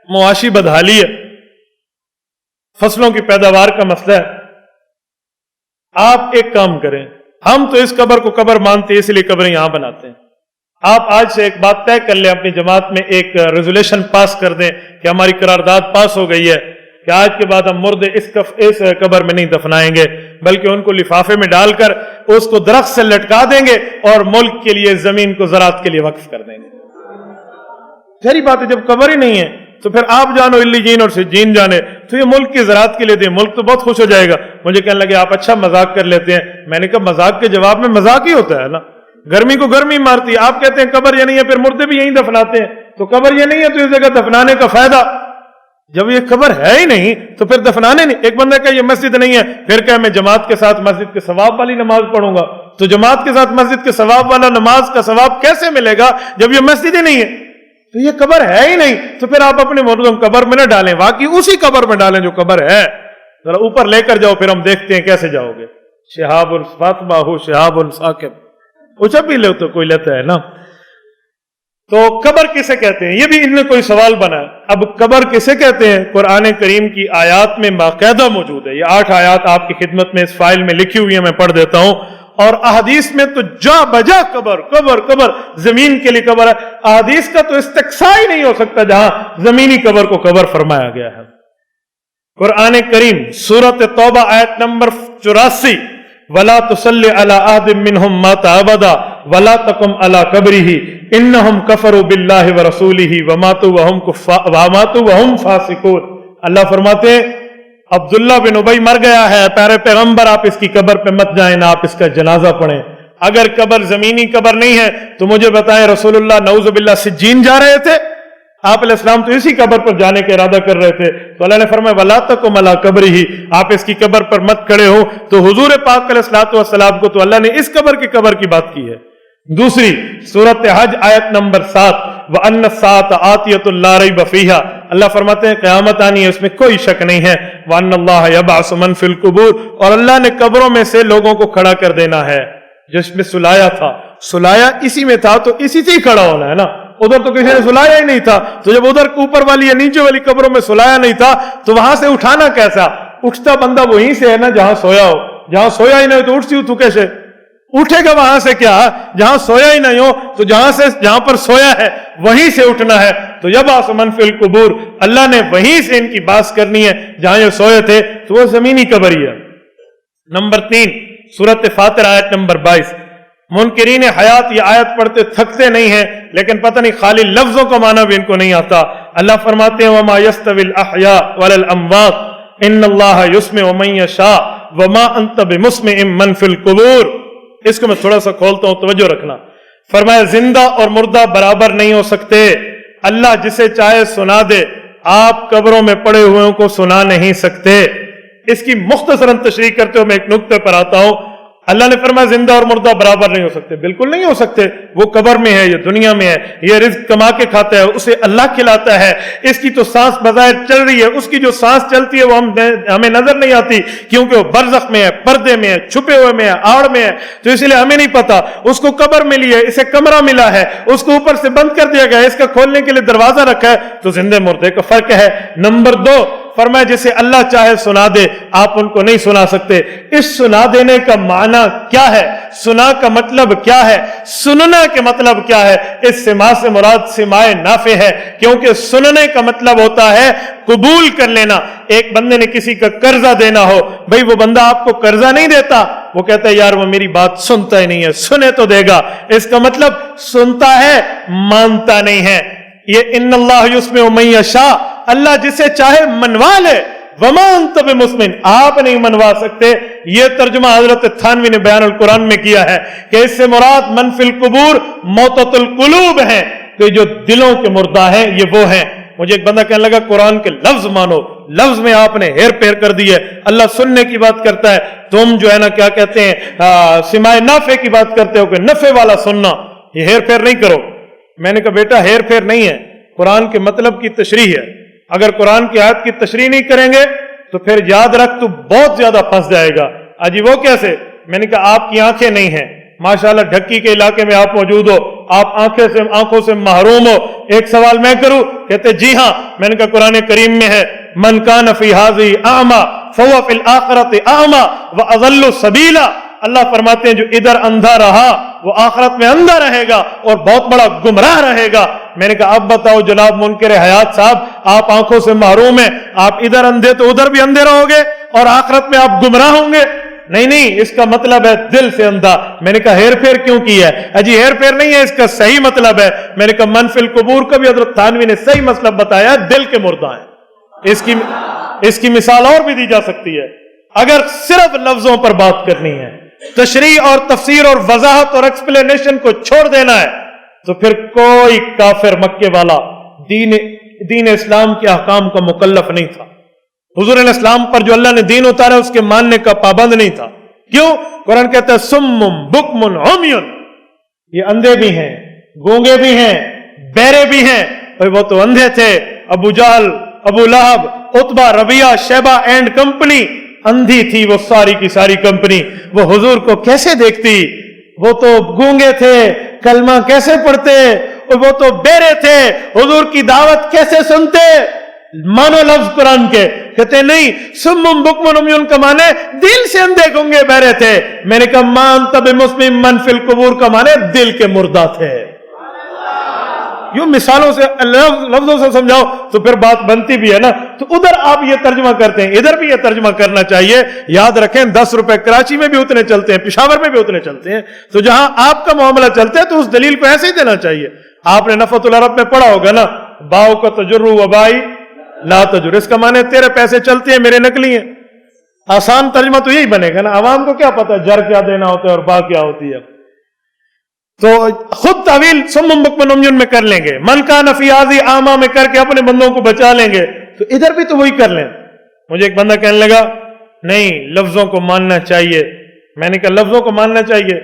معاشی بدحالی ہے، فصلوں کی پیداوار کا مسئلہ ہے، آپ ایک کام کریں، ہم تو اس قبر کو قبر مانتے ہیں اس لیے قبریں یہاں بناتے ہیں، آپ آج سے ایک بات طے کر لیں، اپنی جماعت میں ایک ریزولوشن پاس کر دیں کہ ہماری قرارداد پاس ہو گئی ہے کہ آج کے بعد ہم مردے اس قبر میں نہیں دفنائیں گے، بلکہ ان کو لفافے میں ڈال کر اس کو درخت سے لٹکا دیں گے اور ملک کے لیے زمین کو زراعت کے لیے وقف کر دیں گے۔ ظاہری بات ہے جب قبر ہی نہیں ہے تو پھر آپ جانو الی جین اور سجین جانے، تو یہ ملک کی زراعت کے لیے دیں، ملک تو بہت خوش ہو جائے گا۔ مجھے کہنے لگے آپ اچھا مذاق کر لیتے ہیں۔ میں نے کہا مذاق کے جواب میں مذاق ہی ہوتا ہے نا، گرمی کو گرمی مارتی ہے۔ آپ کہتے ہیں قبر یہ نہیں ہے، پھر مردے بھی یہیں دفناتے ہیں، تو قبر یہ نہیں ہے تو اس جگہ دفنانے کا فائدہ؟ جب یہ قبر ہے ہی نہیں تو پھر دفنانے نہیں۔ ایک بندہ کہ یہ مسجد نہیں ہے، پھر کہ میں جماعت کے ساتھ مسجد کے ثواب والی نماز پڑھوں گا، تو جماعت کے ساتھ مسجد کے ثواب والا نماز کا ثواب کیسے ملے گا جب یہ مسجد ہی نہیں ہے؟ تو یہ قبر ہے ہی نہیں، تو پھر آپ اپنے مردوں قبر میں نہ ڈالیں، واقعی اسی قبر میں ڈالیں جو قبر ہے۔ ذرا اوپر لے کر جاؤ، پھر ہم دیکھتے ہیں کیسے جاؤ گے۔ شہاب الفاطمہ ہو شہاب الثاقب، اچھا بھی لے تو کوئی لیتا ہے نا۔ تو قبر کسے کہتے ہیں؟ یہ بھی ان میں کوئی سوال بنا ہے۔ اب قبر کسے کہتے ہیں؟ قرآن کریم کی آیات میں باقاعدہ موجود ہے، یہ 8 آیات آپ کی خدمت میں اس فائل میں لکھی ہوئی ہیں، میں پڑھ دیتا ہوں۔ اور احادیث میں تو جا بجا قبر قبر قبر، زمین کے لیے قبر ہے۔ احادیث کا تو استقصاء ہی نہیں ہو سکتا جہاں زمینی قبر کو قبر فرمایا گیا ہے۔ قرآن کریم سورۃ توبہ آیت نمبر 84، وَلَا تُصَلِّ عَلَىٰ أَحَدٍ مِّنْهُمْ مَاتَ أَبَدًا وَلَا تَقُمْ عَلَىٰ قَبْرِهِ إِنَّهُمْ كَفَرُوا بِاللَّهِ وَرَسُولِهِ وَمَاتُوا وَهُمْ فَاسِقُونَ۔ اللہ فرماتے ہیں عبداللہ بن ابی مر گیا ہے، پیارے پیغمبر آپ اس کی قبر پہ مت جائیں، نہ آپ اس کا جنازہ پڑھیں۔ اگر قبر زمینی قبر نہیں ہے تو مجھے بتائیں رسول اللہ نعوذ باللہ سجین جا رہے تھے؟ آپ علیہ السلام تو اسی قبر پر جانے کا ارادہ کر رہے تھے، تو اللہ نے فرمایا وَلَا تَقُمْ عَلَىٰ قَبْرِهِ، آپ اس کی قبر پر مت کھڑے ہو۔ تو حضور پاک علیہ السلام کو تو اللہ نے اس قبر کی بات کی ہے۔ دوسری سورۃ حج آیت نمبر 7 وَأَنَّ السَّاعَةَ آتِيَةٌ لَا رَيْبَ فِيهَا، اللہ فرماتے ہیں قیامت آنی ہے، اس میں کوئی شک نہیں ہے۔ وَأَنَّ اللَّهَ يَبْعَثُ مَن فِي الْقُبُورِ، اور اللہ نے قبروں میں سے لوگوں کو کھڑا کر دینا ہے۔ جس میں سلایا تھا، سلایا اسی میں تھا تو اسی سے ہی کھڑا ہونا ہے نا، ادھر تو کسی نے سلایا ہی نہیں تھا، تو جب ادھر اوپر والی یا نیچے والی قبروں میں سلایا نہیں تھا تو وہاں سے اٹھانا کیسا؟ اٹھتا بندہ وہیں سے ہے نا جہاں سویا ہو، جہاں سویا ہی نہیں تو اٹھتی تو کیسے اٹھے گا؟ وہاں سے کیا، جہاں سویا ہی نہیں ہو تو جہاں پر سویا ہے وہیں سے اٹھنا ہے۔ تو یبعث من فی القبور، اللہ نے وہیں سے ان کی بات کرنی ہے، جہاں یہ سوئے تھے تو وہ زمینی قبر ہی ہے۔ نمبر 3 سورۃ فاطر آیت نمبر 22، منکرین حیات یہ آیت پڑھتے تھکتے نہیں ہیں، لیکن پتہ نہیں خالی لفظوں کا معنی بھی ان کو نہیں آتا۔ اللہ فرماتے ہیں وما یستوی الاحیاء ولا الاموات ان اللہ یسمع من یشاء وما انت بمسمع من فی القبور۔ اس کو میں تھوڑا سا کھولتا ہوں، توجہ رکھنا۔ فرمایا زندہ اور مردہ برابر نہیں ہو سکتے، اللہ جسے چاہے سنا دے، آپ قبروں میں پڑے ہوئے کو سنا نہیں سکتے۔ اس کی مختصراً تشریح کرتے ہوئے میں ایک نقطے پر آتا ہوں۔ اللہ نے فرمایا زندہ اور مردہ برابر نہیں ہو سکتے، بالکل نہیں ہو سکتے۔ وہ قبر میں ہے، یہ دنیا میں ہے، یہ رزق کما کے کھاتا ہے، اسے اللہ کھلاتا ہے، اس کی تو سانس بظاہر چل رہی ہے، اس کی جو سانس چلتی ہے وہ ہمیں نظر نہیں آتی، کیونکہ وہ برزخ میں ہے، پردے میں ہے، چھپے ہوئے میں ہے، آڑ میں ہے، تو اس لیے ہمیں نہیں پتا۔ اس کو قبر ملی ہے، اسے کمرہ ملا ہے، اس کو اوپر سے بند کر دیا گیا ہے، اس کا کھولنے کے لیے دروازہ رکھا ہے، تو زندے مردے کا فرق ہے۔ نمبر 2 فرمایا جسے اللہ چاہے سنا دے، آپ ان کو نہیں سنا سکتے۔ اس سنا دینے کا معنی کیا ہے؟ سنا کا مطلب کیا ہے؟ سننا کے مطلب کیا ہے؟ اس سما سے مراد سماع نافع ہے، کیونکہ سننے کا مطلب ہوتا ہے قبول کر لینا۔ ایک بندے نے کسی کا قرضہ دینا ہو، بھئی وہ بندہ آپ کو قرضہ نہیں دیتا، وہ کہتا ہے یار وہ میری بات سنتا ہی نہیں ہے، سنے تو دے گا، اس کا مطلب سنتا ہے مانتا نہیں ہے۔ یہ ان اللہ یسمع من یشاء، اللہ جسے چاہے منوا لے، وما انت بمسمع، آپ نہیں منوا سکتے۔ یہ ترجمہ حضرت تھانوی نے بیان القرآن میں کیا ہے کہ اس سے مراد من فی القبور موتۃ القلوب ہیں، کہ جو دلوں کے مردہ ہیں یہ وہ ہیں۔ مجھے ایک بندہ کہنے لگا قرآن کے لفظ مانو، لفظ میں آپ نے ہیر پھیر کر دی ہے، اللہ سننے کی بات کرتا ہے، تم جو ہے نا کیا کہتے ہیں سماع نافع کی بات کرتے ہو کہ نفع والا سننا، یہ ہیر پھیر نہیں کرو۔ میں نے کہا بیٹا ہیر پھیر نہیں ہے، قرآن کے مطلب کی تشریح ہے، اگر قرآن کی آیت کی تشریح نہیں کریں گے تو پھر یاد رکھ تو بہت زیادہ پھنس جائے گا۔ اجی وہ کیسے؟ میں نے کہا آپ کی آنکھیں نہیں ہیں، ماشاءاللہ ڈھکی کے علاقے میں آپ موجود ہو، آپ آنکھوں سے محروم ہو، ایک سوال میں کروں؟ کہتے جی ہاں۔ میں نے کہا قرآن کریم میں ہے من کان فی ھذہ اعمی فہو فی الآخرۃ اعمی واضل سبیلا، اللہ فرماتے ہیں جو ادھر اندھا رہا وہ آخرت میں اندھا رہے گا اور بہت بڑا گمراہ رہے گا۔ میں نے کہا اب بتاؤ جناب منکر حیات صاحب، آپ آنکھوں سے محروم ہیں، آپ ادھر اندھے تو ادھر بھی اندھے رہو گے اور آخرت میں آپ گمراہ ہوں گے؟ نہیں، اس کا مطلب ہے دل سے اندھا۔ میں نے کہا ہیر پھیر کیوں کی ہے؟ اجی ہیر پھیر نہیں ہے، اس کا صحیح مطلب ہے۔ میں نے کہا من فی القبور کا بھی حضرت تھانوی نے صحیح مطلب بتایا، دل کے مردہ ہیں۔ اس کی مثال اور بھی دی جا سکتی ہے۔ اگر صرف لفظوں پر بات کرنی ہے، تشریح اور تفسیر اور وضاحت اور ایکسپلینیشن کو چھوڑ دینا ہے، تو پھر کوئی کافر مکے والا دین اسلام کے احکام کا مکلف نہیں تھا۔ حضور علیہ السلام پر جو اللہ نے دین اتارا اس کے ماننے کا پابند نہیں تھا۔ کیوں؟ قرآن کہتا ہے سم بکم عمی، یہ اندھے بھی ہیں، گونگے بھی ہیں، بہرے بھی ہیں۔ وہ تو اندھے تھے، ابو جہل، ابو لہب، عتبہ، ربیعہ، شیبہ اینڈ کمپنی اندھی تھی، وہ ساری کی ساری کمپنی، وہ حضور کو کیسے دیکھتی؟ وہ تو گونگے تھے، کلمہ کیسے پڑھتے؟ وہ تو بہرے تھے، حضور کی دعوت کیسے سنتے؟ مانو لفظ قرآن کے، کہتے نہیں سمم بکم عمی کا معنی دل سے اندھے گونگے بہرے تھے۔ میں نے کہا ما انت بمسمع من فی القبور کا معنی دل کے مردہ تھے۔ یوں مثالوں سے لفظوں سے سمجھاؤ تو پھر بات بنتی بھی ہے نا۔ تو ادھر آپ یہ ترجمہ کرتے ہیں، ادھر بھی یہ ترجمہ کرنا چاہیے۔ یاد رکھیں 10 روپے کراچی میں بھی اتنے چلتے ہیں، پشاور میں بھی اتنے چلتے ہیں، تو جہاں آپ کا معاملہ چلتا ہے تو اس دلیل کو ایسے ہی دینا چاہیے۔ آپ نے نفۃ العرب میں پڑھا ہوگا نا، باؤ کا تجر و بائی لا تجر، اس کا معنی تیرے پیسے چلتے ہیں میرے نکلی ہیں. آسان ترجمہ تو یہی بنے گا نا. عوام کو کیا پتا جر کیا دینا ہوتا ہے اور با کیا ہوتی ہے. تو خود تعویل سم بکم عمی میں کر لیں گے، من کان فی ھذی اعمی میں کر کے اپنے بندوں کو بچا لیں گے. تو ادھر بھی تو وہی کر لیں. مجھے ایک بندہ کہنے لگا نہیں لفظوں کو ماننا چاہیے. میں نے کہا لفظوں کو ماننا چاہیے،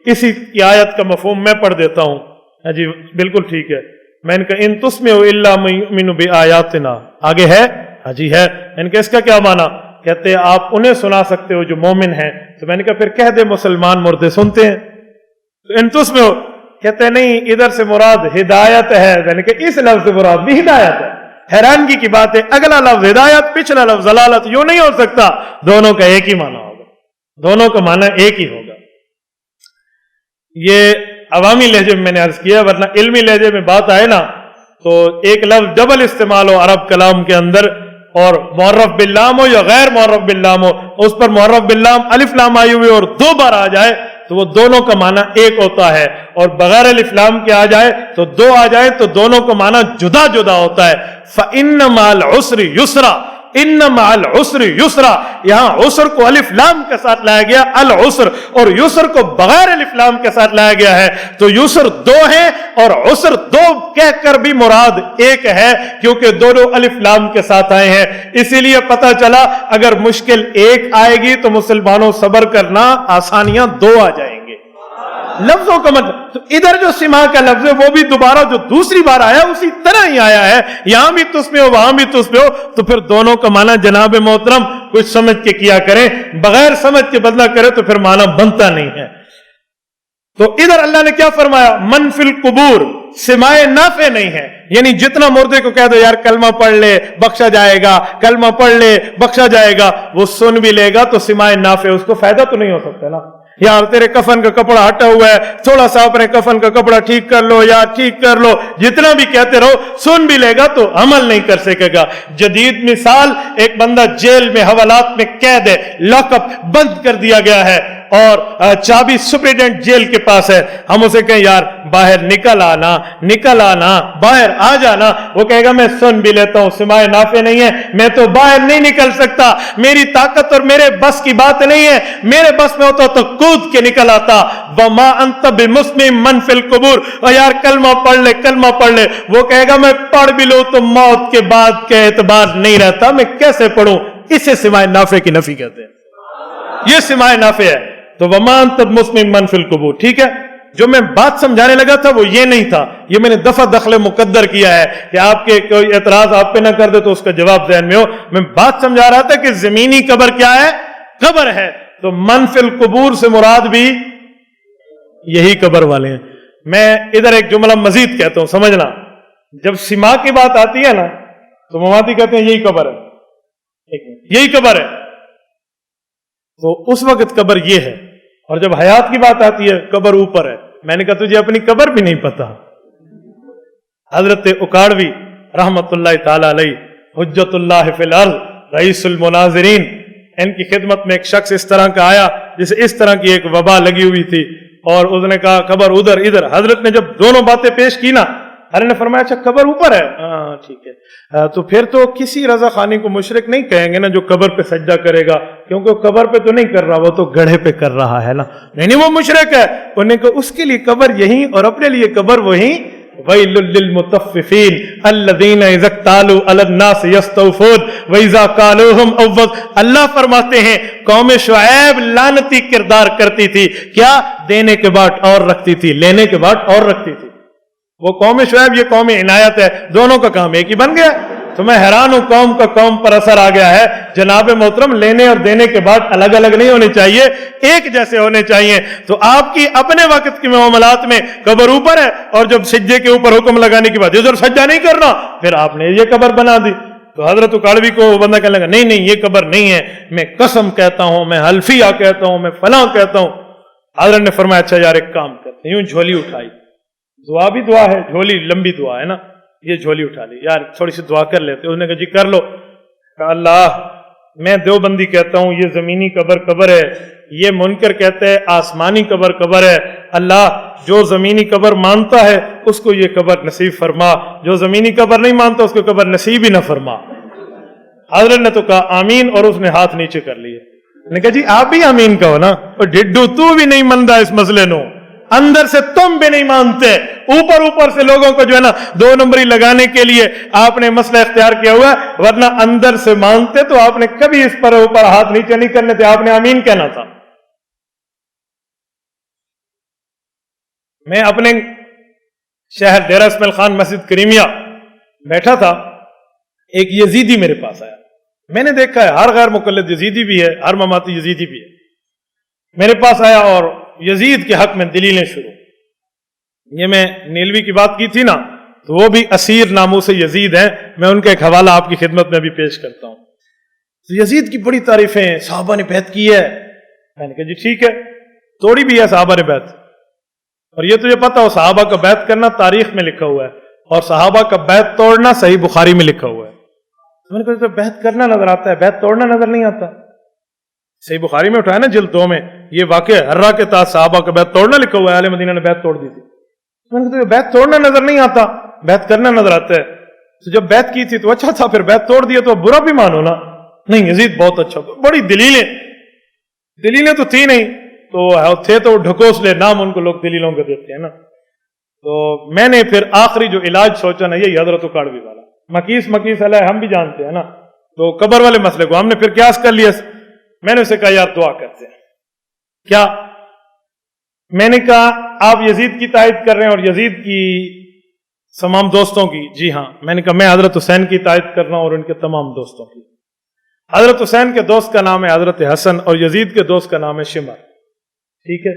اسی کی آیت کا مفہوم میں پڑھ دیتا ہوں. ہاں جی بالکل ٹھیک ہے. میں نے کہا ان تسمعوا الا من یؤمن بآیاتنا، آگے ہے؟ ہاں جی ہے. میں نے کہا اس کا کیا معنی؟ کہتے ہیں آپ انہیں سنا سکتے ہو جو مومن ہیں. تو میں نے کہا پھر کہہ دے مسلمان مردے سنتے ہیں. تو ان تسمعوا، کہتے ہیں نہیں ادھر سے مراد ہدایت ہے. میں نے کہا اس لفظ سے مراد بھی ہدایت ہے. حیرانگی کی بات ہے اگلا لفظ ہدایت، پچھلا لفظ ضلالت. یوں نہیں ہو سکتا، دونوں کا ایک ہی معنی ہوگا، دونوں کا معنی ایک ہی ہوگا. یہ عوامی لہجے میں نے عرض کیا، ورنہ علمی لہجے میں بات آئے نا تو ایک لفظ ڈبل استعمال ہو عرب کلام کے اندر، اور معرف باللام ہو یا غیر معرف باللام ہو، اس پر معرف باللام الف لام آئی ہوئی اور دو بار آ جائے تو وہ دونوں کا معنی ایک ہوتا ہے، اور بغیر الف لام کے آ جائے تو دو آ جائے تو دونوں کا معنی جدا جدا ہوتا ہے. فَإِنَّ مَعَ الْعُسْرِ يُسْرًا، اِنَّ مَعَ الْعُسْرِ يُسْرًا. یہاں عسر کو الف لام کے ساتھ لایا گیا العسر، اور یسر کو بغیر الف لام کے ساتھ لایا گیا ہے. تو یسر دو ہیں اور عسر دو کہہ کر بھی مراد ایک ہے، کیونکہ دونوں الف لام کے ساتھ آئے ہیں. اسی لیے پتہ چلا اگر مشکل ایک آئے گی تو مسلمانوں صبر کرنا، آسانیاں دو آ جائیں گے. لفظوں کا مطلب تو ادھر جو سما کا لفظ ہے وہ بھی دوبارہ جو دوسری بار آیا اسی طرح ہی آیا ہے. یہاں بھی تس میں ہو وہاں بھی تس میں ہو، تو پھر دونوں کا معنی جناب محترم کچھ سمجھ کے کیا کریں، بغیر سمجھ کے بدلا کرے تو پھر معنی بنتا نہیں ہے. تو ادھر اللہ نے کیا فرمایا؟ من فی القبور، سمائے نافع نہیں ہے. یعنی جتنا مردے کو کہہ دو یار کلمہ پڑھ لے بخشا جائے گا، کلمہ پڑھ لے بخشا جائے گا، وہ سن بھی لے گا تو سمائے نافع، اس کو فائدہ تو نہیں ہو سکتا نا. یار تیرے کفن کا کپڑا ہٹا ہوا ہے، تھوڑا سا اپنے کفن کا کپڑا ٹھیک کر لو، یار ٹھیک کر لو، جتنا بھی کہتے رہو سن بھی لے گا تو عمل نہیں کر سکے گا. جدید مثال، ایک بندہ جیل میں حوالات میں قید ہے، لاک اپ بند کر دیا گیا ہے اور چابی سپرنٹینڈنٹ جیل کے پاس ہے. ہم اسے کہیں یار باہر نکل آنا، نکل آنا، باہر آ جانا، وہ کہے گا میں سن بھی لیتا ہوں، سماع نافع نہیں ہے، میں تو باہر نہیں نکل سکتا، میری طاقت اور میرے بس کی بات نہیں ہے، میرے بس میں ہوتا تو کود کے نکل آتا. وما انت بمسمع من فی القبور، اور یار کلمہ پڑھ لے، کلمہ پڑھ لے، وہ کہے گا میں پڑھ بھی لوں تو موت کے بعد کے اعتبار نہیں رہتا، میں کیسے پڑھوں. اسے سماع نافع کی نفی کہتے ہیں، یہ سماع نافع ہے. تو وما انت بمسمع من فی القبور. ٹھیک ہے، جو میں بات سمجھانے لگا تھا وہ یہ نہیں تھا، یہ میں نے دفع دخل مقدر کیا ہے کہ آپ کے کوئی اعتراض آپ پہ نہ کر دے تو اس کا جواب ذہن میں ہو. میں بات سمجھا رہا تھا کہ زمینی قبر کیا ہے؟ قبر ہے. تو من فی القبور سے مراد بھی یہی قبر والے ہیں. میں ادھر ایک جملہ مزید کہتا ہوں سمجھنا، جب سما کی بات آتی ہے نا تو مماتی کہتے ہیں یہی قبر ہے، یہی قبر ہے، تو اس وقت قبر یہ ہے. اور جب حیات کی بات آتی ہے قبر اوپر ہے. میں نے کہا تجھے اپنی قبر بھی نہیں پتا. حضرت اکاڑوی رحمت اللہ تعالی علیہ، حجت اللہ فی الارض، رئیس المناظرین، ان کی خدمت میں ایک شخص اس طرح کا آیا جسے اس طرح کی ایک وبا لگی ہوئی تھی، اور اس نے کہا قبر ادھر ادھر. حضرت نے جب دونوں باتیں پیش کی نا، حضرت نے فرمایا اچھا قبر اوپر ہے، ہاں ٹھیک ہے، تو پھر تو کسی رضا خانی کو مشرک نہیں کہیں گے نا جو قبر پہ سجدہ کرے گا، کیونکہ وہ قبر پہ تو نہیں کر رہا، وہ تو گڑھے پہ کر رہا ہے نا. نہیں وہ مشرک ہے. انہوں نے کہا اس کے لیے قبر یہی اور اپنے لیے قبر وہی. وَيْلٌ لِّلْمُطَفِّفِينَ الَّذِينَ إِذَا اكْتَالُوا عَلَى النَّاسِ يَسْتَوْفُونَ وَإِذَا كَالُوهُمْ أَوْ وَزْنُوا. اللہ فرماتے ہیں قوم شعیب لعنتی کردار کرتی تھی، کیا؟ دینے کے بعد اور رکھتی تھی، لینے کے بعد اور رکھتی تھی. وہ قوم شعیب، یہ قوم عنایت ہے، دونوں کا کام ایک ہی بن گیا. تو میں حیران ہوں قوم کا قوم پر اثر آ گیا ہے. جناب محترم لینے اور دینے کے بعد الگ الگ نہیں ہونے چاہیے، ایک جیسے ہونے چاہیے. تو آپ کی اپنے وقت کے معاملات میں قبر اوپر ہے، اور جب سجدے کے اوپر حکم لگانے کے بعد ادھر سجدہ نہیں کرنا، پھر آپ نے یہ قبر بنا دی. تو حضرت کاڑوی کو وہ بندہ کہنے لگا نہیں نہیں یہ قبر نہیں ہے، میں قسم کہتا ہوں، میں حلفیہ کہتا ہوں، میں فلاں کہتا ہوں. حضرت نے فرمایا اچھا یار ایک کام کرتے ہیں. یوں جھولی اٹھائی، دعا بھی دعا ہے، جھولی لمبی دعا ہے نا، یہ جھولی اٹھا لی، یار تھوڑی سی دعا کر لیتے. اس نے کہا جی کر لو. کہا اللہ میں دیوبندی کہتا ہوں یہ زمینی قبر قبر ہے، یہ منکر کہتے ہیں آسمانی قبر قبر ہے. اللہ جو زمینی قبر مانتا ہے اس کو یہ قبر نصیب فرما، جو زمینی قبر نہیں مانتا اس کو قبر نصیب ہی نہ فرما. حضرت نے تو کہا آمین اور اس نے ہاتھ نیچے کر لیے. نے کہا جی آپ بھی آمین کہو نا. اور ڈڈو تو بھی نہیں مانتا اس مسئلے نو, اندر سے تم بھی نہیں مانتے, اوپر سے لوگوں کو جو ہے نا 2 نمبری لگانے کے لیے آپ نے مسئلہ اختیار کیا ہوا ہے, ورنہ اندر سے مانتے تو آپ نے کبھی اس پر اوپر ہاتھ نیچے نہیں کرنے تھے, آپ نے آمین کہنا تھا. میں اپنے شہر ڈیرہ اسماعیل خان مسجد کریمیا بیٹھا تھا, ایک یزیدی میرے پاس آیا. میں نے دیکھا ہے ہر غیر مقلد یزیدی بھی ہے, ہر مماتی یزیدی بھی ہے. میرے پاس آیا اور یزید کے حق میں دلیلیں شروع. یہ میں نیلوی کی بات کی تھی نا, تو وہ بھی اسیر ناموس یزید ہیں, میں ان کا ایک حوالہ آپ کی خدمت میں بھی پیش کرتا ہوں. تو یزید کی بڑی تعریفیں, صحابہ نے بیعت کی ہے. میں نے کہا جی ٹھیک ہے, توڑی بھی ہے صحابہ نے بیعت, اور یہ تجھے پتا ہو صحابہ کا بیعت کرنا تاریخ میں لکھا ہوا ہے, اور صحابہ کا بیعت توڑنا صحیح بخاری میں لکھا ہوا ہے. میں نے کہا بیعت کرنا نظر آتا ہے, بیعت توڑنا نظر نہیں آتا. صحیح بخاری میں اٹھایا نا جلد 2 میں, یہ واقعہ ہررا کے تحت صحابہ کا بیعت توڑنا لکھا ہوا ہے, اہل مدینہ نے بیعت توڑ دی تھی. میں نے کہا بیعت توڑنا نظر نہیں آتا, بیعت کرنا نظر آتا ہے. تو جب بیعت کی تھی تو اچھا تھا, پھر بیعت توڑ دیا تو برا بھی مانو نا. نہیں یزید بہت اچھا تھا, بڑی دلیلیں تو تھی نہیں, تو تھے تو ڈھکوسلے, نام ان کو لوگ دلیلوں کے دیتے ہیں نا. تو میں نے پھر آخری جو علاج سوچا نا, یہی حضرت کاڑوی والا مکیس علیہ ہم بھی جانتے ہیں نا, تو قبر والے مسئلے کو ہم نے پھر قیاس کر لیا. میں نے اسے کہا یار دعا کرتے ہیں. کیا میں نے کہا آپ یزید کی تائید کر رہے ہیں اور یزید کی تمام دوستوں کی؟ جی ہاں. میں نے کہا میں حضرت حسین کی تائید کر رہا ہوں اور ان کے تمام دوستوں کی. حضرت حسین کے دوست کا نام ہے حضرت حسن, اور یزید کے دوست کا نام ہے شمر. ٹھیک ہے,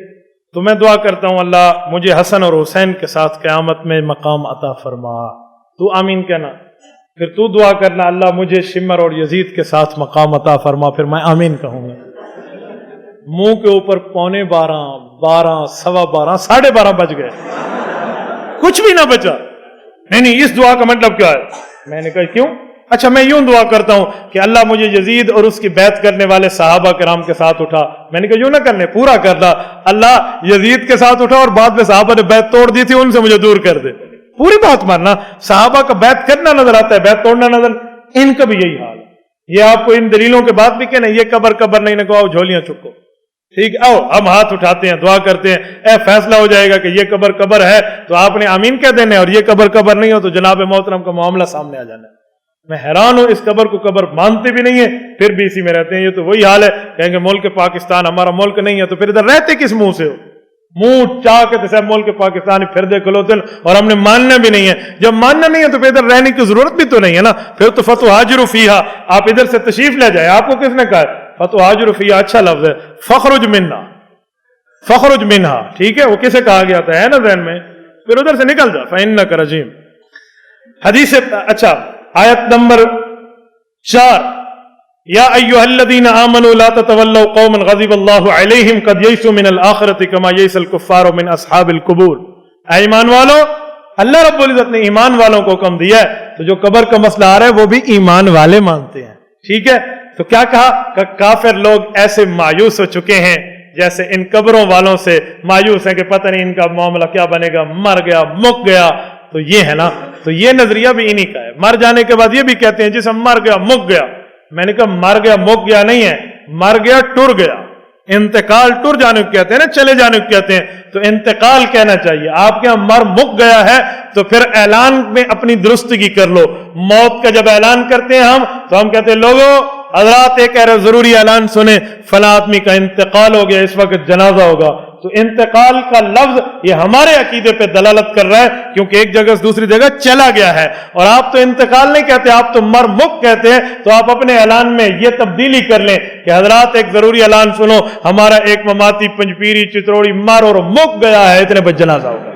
تو میں دعا کرتا ہوں اللہ مجھے حسن اور حسین کے ساتھ قیامت میں مقام عطا فرما. تو آمین کہنا. پھر تو دعا کرنا اللہ مجھے شمر اور یزید کے ساتھ مقام عطا فرما. پھر میں آمین کہوں گا. منہ کے اوپر 11:45, 12, 12:15, 12:30 بج گئے, کچھ بھی نہ بچا. نہیں اس دعا کا مطلب کیا ہے؟ میں نے کہا کیوں؟ اچھا میں یوں دعا کرتا ہوں کہ اللہ مجھے یزید اور اس کی بیعت کرنے والے صحابہ کرام کے ساتھ اٹھا. میں نے کہا یوں نہ کرنے, پورا کر دا, اللہ یزید کے ساتھ اٹھا اور بعد میں صحابہ نے بیعت توڑ دی تھی ان سے مجھے دور کر دے. پوری بات ماننا. صحابہ کا بیعت کرنا نظر آتا ہے, بیعت توڑنا نظر. ان کا بھی یہی حال ہے. یہ آپ کو ان دلیلوں کے بعد بھی کہنا یہ قبر نہیں نہ کہو, جھولیاں چکو. ٹھیک, آؤ ہم ہاتھ اٹھاتے ہیں, دعا کرتے ہیں, اے فیصلہ ہو جائے گا کہ یہ قبر ہے تو آپ نے آمین کہہ دینا, اور یہ قبر نہیں ہو تو جناب محترم کا معاملہ سامنے آ جانا ہے. میں حیران ہوں, اس قبر کو قبر مانتے بھی نہیں ہیں, پھر بھی اسی میں رہتے ہیں. یہ تو وہی حال ہے, کہیں گے ملک پاکستان ہمارا ملک نہیں ہے, تو پھر ادھر رہتے کس منہ سے ہو؟ منہ چاہ کے تو صاحب ملک پاکستان پھر دے کلوتن, اور ہم نے ماننا بھی نہیں ہے. جب ماننا نہیں ہے تو پھر ادھر رہنے کی ضرورت بھی تو نہیں ہے نا. پھر تو فتو حاجر فیہا, آپ ادھر سے تشریف لے جائے. آپ کو کس نے کہا ہے فتو حاجر فیہا؟ اچھا لفظ ہے. فخرج منہا, ٹھیک ہے, وہ کسے کہا گیا تھا, ہے نا ذہن میں. پھر ادھر سے نکل جا, فإنک رجیم. حدیث اچھا آیت نمبر 4, یا ایھا الذین آمنوا لا تتولوا قوما غضب اللہ علیہم قد یئسوا من الآخرۃ کما یئس الکفار من اصحاب القبور. اے ایمان والو, اللہ رب العزت نے ایمان والوں کو حکم دیا ہے, تو جو قبر کا مسئلہ آ رہا ہے وہ بھی ایمان والے مانتے ہیں. ٹھیک ہے, تو کیا کہا کہ کافر لوگ ایسے مایوس ہو چکے ہیں جیسے ان قبروں والوں سے مایوس ہیں کہ پتہ نہیں ان کا معاملہ کیا بنے گا, مر گیا مک گیا. تو یہ ہے نا, تو یہ نظریہ بھی انہی کا ہے. مر جانے کے بعد یہ بھی کہتے ہیں جسم مر گیا مک گیا. میں نے کہا مر گیا مک گیا نہیں ہے, مر گیا ٹر گیا. انتقال ٹر جانے کو کہتے ہیں نا, چلے جانے کو کہتے ہیں, تو انتقال کہنا چاہیے. آپ کے یہاں مر مک گیا ہے تو پھر اعلان میں اپنی درستگی کر لو. موت کا جب اعلان کرتے ہیں ہم, تو ہم کہتے ہیں لوگوں حضرات ایک ضروری اعلان سنیں, فلاں آدمی کا انتقال ہو گیا, اس وقت جنازہ ہوگا. تو انتقال کا لفظ یہ ہمارے عقیدے پہ دلالت کر رہا ہے, کیونکہ ایک جگہ سے دوسری جگہ چلا گیا ہے. اور آپ تو انتقال نہیں کہتے, آپ تو مر مک کہتے ہیں. تو آپ اپنے اعلان میں یہ تبدیلی کر لیں کہ حضرات ایک ضروری اعلان سنو, ہمارا ایک مماتی پنجپیری چتروڑی مر اور مک گیا ہے, اتنے بج جنازہ ہوگا.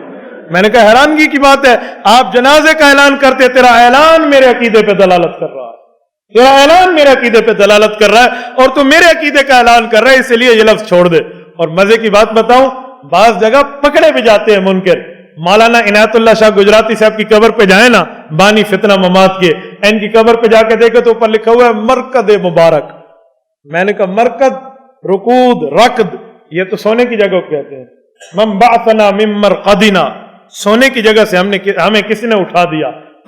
میں نے کہا حیرانگی کی بات ہے, آپ جنازے کا اعلان کرتے, تیرا اعلان میرے عقیدے پہ دلالت کر رہا ہے, تیرا اعلان میرے عقیدے پہ دلالت کر رہا ہے, اور تو میرے عقیدے کا اعلان کر رہا ہے, اس لیے یہ لفظ چھوڑ دے. اور مزے کی بات بتاؤں, بعض جگہ پکڑے بھی جاتے ہیں منکر. مولانا عنایت اللہ شاہ گجراتی صاحب کی قبر پہ جائیں نا, بانی فتنہ ممات کے, ان کی قبر پہ جا کے دیکھے تو اوپر لکھا ہوا ہے مرکد مبارک. میں نے کہا مرکد, رکود, رکد, یہ تو سونے کی جگہ کو کہتے ہیں. من بعثنا من مرقدنا, سونے کی جگہ سے ہمیں کسی نے اٹھا دیا.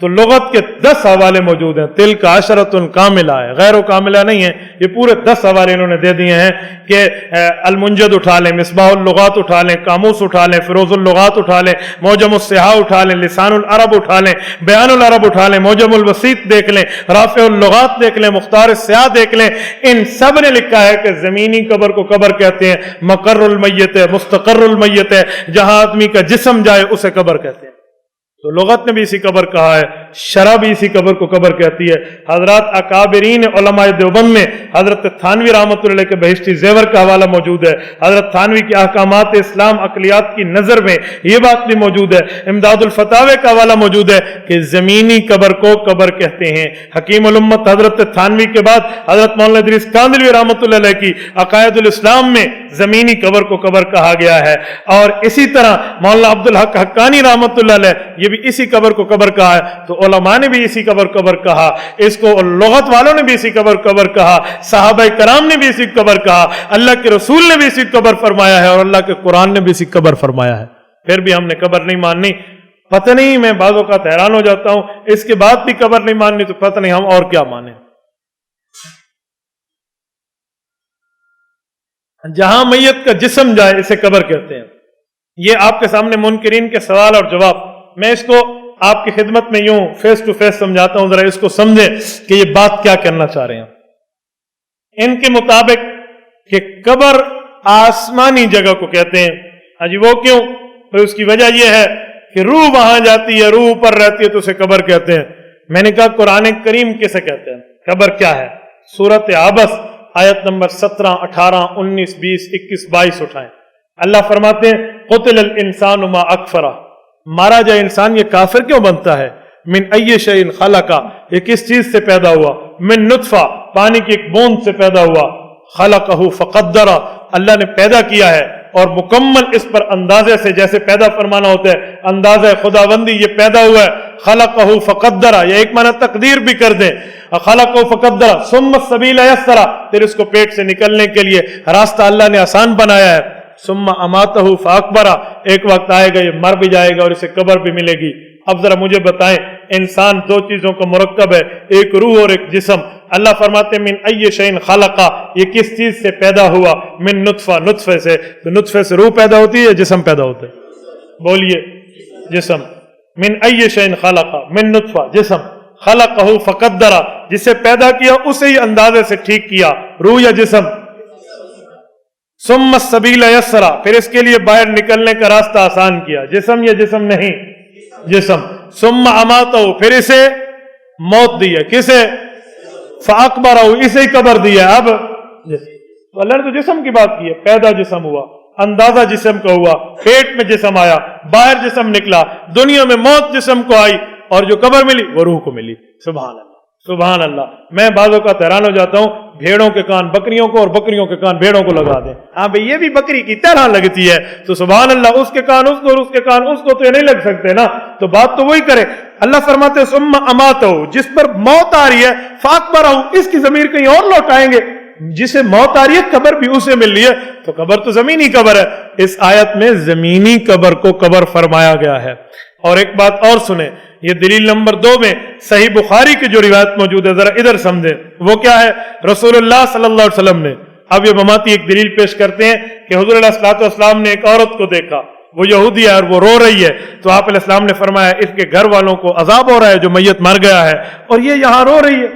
تو لغت کے 10 حوالے موجود ہیں. تل کا عشرۃ کاملہ ہے, غیر و کاملہ نہیں ہے, یہ پورے 10 حوالے انہوں نے دے دیے ہیں کہ المنجد اٹھا لیں, مصباح اللغات اٹھا لیں, قاموس اٹھا لیں, فیروز اللغات اٹھا لیں, معجم الصحاح اٹھا لیں, لسان العرب اٹھا لیں, بیان العرب اٹھا لیں, معجم الوسیط دیکھ لیں, رافع اللغات دیکھ لیں, مختار السیاح دیکھ لیں. ان سب نے لکھا ہے کہ زمینی قبر کو قبر کہتے ہیں, مقر المیت ہے, مستقر المیت ہے, جہاں آدمی کا جسم جائے اسے قبر کہتے ہیں. تو لغت نے بھی اسی قبر کہا ہے, شرع بھی اسی قبر کو قبر کہتی ہے. حضرات اکابرین علماء دیوبند میں حضرت تھانوی رحمۃ اللہ علیہ کے بہشتی زیور کا حوالہ موجود ہے. حضرت تھانوی کے احکامات اسلام عقلیات کی نظر میں یہ بات بھی موجود ہے. امداد الفتاوی کا حوالہ موجود ہے کہ زمینی قبر کو قبر کہتے ہیں. حکیم الامت حضرت تھانوی کے بعد حضرت مولانا ادریس کاندھلوی رحمۃ اللہ علیہ کی عقائد الاسلام میں زمینی قبر کو قبر کہا گیا ہے. اور اسی طرح مولانا عبدالحق حقانی رحمۃ اللہ علیہ یہ بھی اسی قبر کو قبر کہا ہے. تو علماء نے بھی اسی قبر کہا, اس کو لغت والوں نے بھی اسی قبر کہا, صحابہ کرام نے بھی اسی قبر کہا, اللہ کے رسول نے بھی اسی قبر فرمایا ہے, اور اللہ کے قرآن نے بھی اسی قبر فرمایا ہے. پھر بھی ہم نے قبر نہیں ماننی. پتہ نہیں, میں بعض اوقات حیران ہو جاتا ہوں, اس کے بعد بھی قبر نہیں ماننی تو پتہ نہیں ہم اور کیا مانیں. جہاں میت کا جسم جائے اسے قبر کہتے ہیں. یہ آپ کے سامنے منکرین کے سوال اور جواب, میں اس کو آپ کی خدمت میں یوں فیس ٹو فیس سمجھاتا ہوں, ذرا اس کو سمجھیں کہ یہ بات کیا کرنا چاہ رہے ہیں. ان کے مطابق کہ قبر آسمانی جگہ کو کہتے ہیں. ہاں جی, وہ کیوں؟ تو اس کی وجہ یہ ہے کہ روح وہاں جاتی ہے, روح اوپر رہتی ہے تو اسے قبر کہتے ہیں. میں نے کہا قرآن کریم کسے کہتے ہیں, قبر کیا ہے؟ سورۃ عبس آیت نمبر 17, 18, 19, 20, 21, 22 اٹھائیں. اللہ فرماتے ہیں قتل الانسان ما اکفرہ, مارا جائے انسان یہ کافر کیوں بنتا ہے. من ای شیء خلقہ, یہ کس چیز سے پیدا ہوا. من نطفہ, پانی کی ایک بوند سے پیدا ہوا. خلقہ فقدرہ, اللہ نے پیدا کیا ہے اور مکمل اس پر اندازے سے, جیسے پیدا فرمانا ہوتا ہے اندازہ خداوندی, یہ پیدا ہوا ہے. خلقہ فقدرہ, یہ ایک معنی تقدیر بھی کر دیں. خلقہ فقدرہ ثم السبیل یسرہ, پھر اس کو پیٹ سے نکلنے کے لیے راستہ اللہ نے آسان بنایا ہے. ثم اماتہ فاکبرہ, ایک وقت آئے گا یہ مر بھی جائے گا اور اسے قبر بھی ملے گی. اب ذرا مجھے بتائیں, انسان 2 چیزوں کا مرکب ہے, ایک روح اور ایک جسم. اللہ فرماتے ہیں من ای شیء خلقہ, یہ کس چیز سے پیدا ہوا. من نطفہ, نطفے سے. تو نطفے سے روح پیدا ہوتی ہے یا جسم پیدا ہوتا ہے؟ بولیے, جسم. من ای شیء خلقہ, من نطفہ, جسم. خلقہ فقدرہ, جسے پیدا کیا اسے ہی اندازے سے ٹھیک کیا. روح یا جسم؟ ثم السبیل یسرہ, پھر اس کے لیے باہر نکلنے کا راستہ آسان کیا. جسم یا جسم نہیں؟ جسم. ثم اماتہ, پھر اسے موت دی ہے. کسے؟ فاکبرہ, اسے ہی قبر دی ہے. اب اللہ نے تو جسم کی بات کی ہے, پیدا جسم ہوا, اندازہ جسم کا ہوا, پیٹ میں جسم آیا, باہر جسم نکلا, دنیا میں موت جسم کو آئی, اور جو قبر ملی وہ روح کو ملی. سبحان اللہ, سبحان اللہ. میں بعضوں کا حیران ہو جاتا ہوں, بھیڑوں کے کان بکریوں کو اور بکریوں کے کان بھیڑوں کو لگا دیں. ہاں بھئی یہ بھی بکری کی طرح لگتی ہے, تو سبحان اللہ, اس کے کان اس کو اور اس کے کان اس کو, تو یہ نہیں لگ سکتے نا. تو بات تو وہی کرے. اللہ فرماتے ہیں ثم اماتہ, جس پر موت آ رہی ہے, فاکبرہ, اس کی ضمیر کہیں اور لوٹائیں گے. جسے موت آ رہی ہے قبر بھی اسے مل رہی ہے, تو قبر تو زمینی قبر ہے. اس آیت میں زمینی قبر کو قبر فرمایا گیا ہے. اور ایک بات اور سنیں, یہ دلیل نمبر 2 میں صحیح بخاری کی جو روایت موجود ہے, ذرا ادھر سمجھیں. وہ کیا ہے؟ رسول اللہ صلی اللہ علیہ وسلم نے, اب یہ مماتی ایک دلیل پیش کرتے ہیں کہ حضور علیہ الصلوۃ والسلام نے ایک عورت کو دیکھا, وہ یہودی ہے اور وہ رو رہی ہے. تو آپ علیہ السلام نے فرمایا اس کے گھر والوں کو عذاب ہو رہا ہے جو میت مر گیا ہے, اور یہ یہاں رو رہی ہے.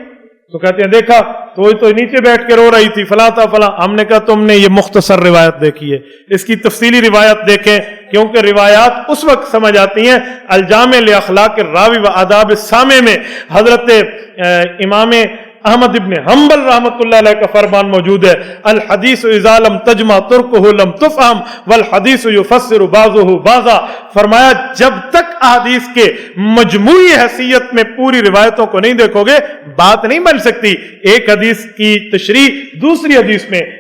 تو کہتے ہیں دیکھا تو وہ تو نیچے بیٹھ کے رو رہی تھی, فلاں تھا فلاں. ہم نے کہا تم نے یہ مختصر روایت دیکھی ہے, اس کی تفصیلی روایت دیکھیں, کیونکہ روایات اس وقت سمجھ آتی ہیں. الجامع لاخلاق الراوی و آداب السامع میں حضرت امام احمد ابن حنبل رحمۃ اللہ علیہ کا فرمان موجود ہے, الحدیث اذا لم تجمع ترکہ لم تفہم والحدیث یفسر بعضہ بعضا. فرمایا جب تک احادیث کے مجموعی حیثیت میں پوری روایتوں کو نہیں دیکھو گے بات نہیں بن سکتی. ایک حدیث کی تشریح دوسری حدیث میں,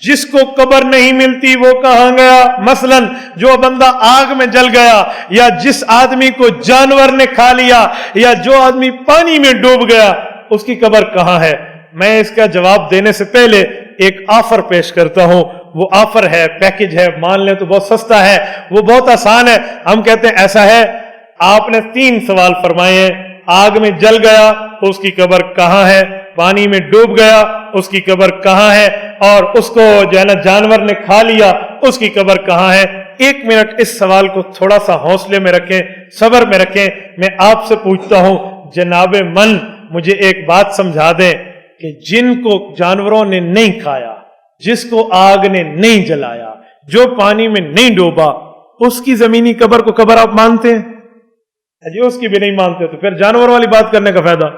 جس کو قبر نہیں ملتی وہ کہاں گیا؟ مثلاً جو بندہ آگ میں جل گیا، یا جس آدمی کو جانور نے کھا لیا، یا جو آدمی پانی میں ڈوب گیا، اس کی قبر کہاں ہے؟ میں اس کا جواب دینے سے پہلے ایک آفر پیش کرتا ہوں. وہ آفر ہے، پیکج ہے، مان لیں تو بہت سستا ہے، وہ بہت آسان ہے. ہم کہتے ہیں ایسا ہے، آپ نے 3 سوال فرمائے ہیں. آگ میں جل گیا اس کی قبر کہاں ہے؟ پانی میں ڈوب گیا اس کی قبر کہاں ہے؟ اور اس کو جو ہے نا جانور نے کھا لیا اس کی قبر کہاں ہے؟ 1 منٹ اس سوال کو تھوڑا سا حوصلے میں رکھیں، صبر میں رکھیں. میں آپ سے پوچھتا ہوں جناب من، مجھے ایک بات سمجھا دیں کہ جن کو جانوروں نے نہیں کھایا، جس کو آگ نے نہیں جلایا، جو پانی میں نہیں ڈوبا، اس کی زمینی قبر کو قبر آپ مانتے ہیں؟ جی اس کی بھی نہیں مانتے تو پھر جانور والی بات کرنے کا فائدہ،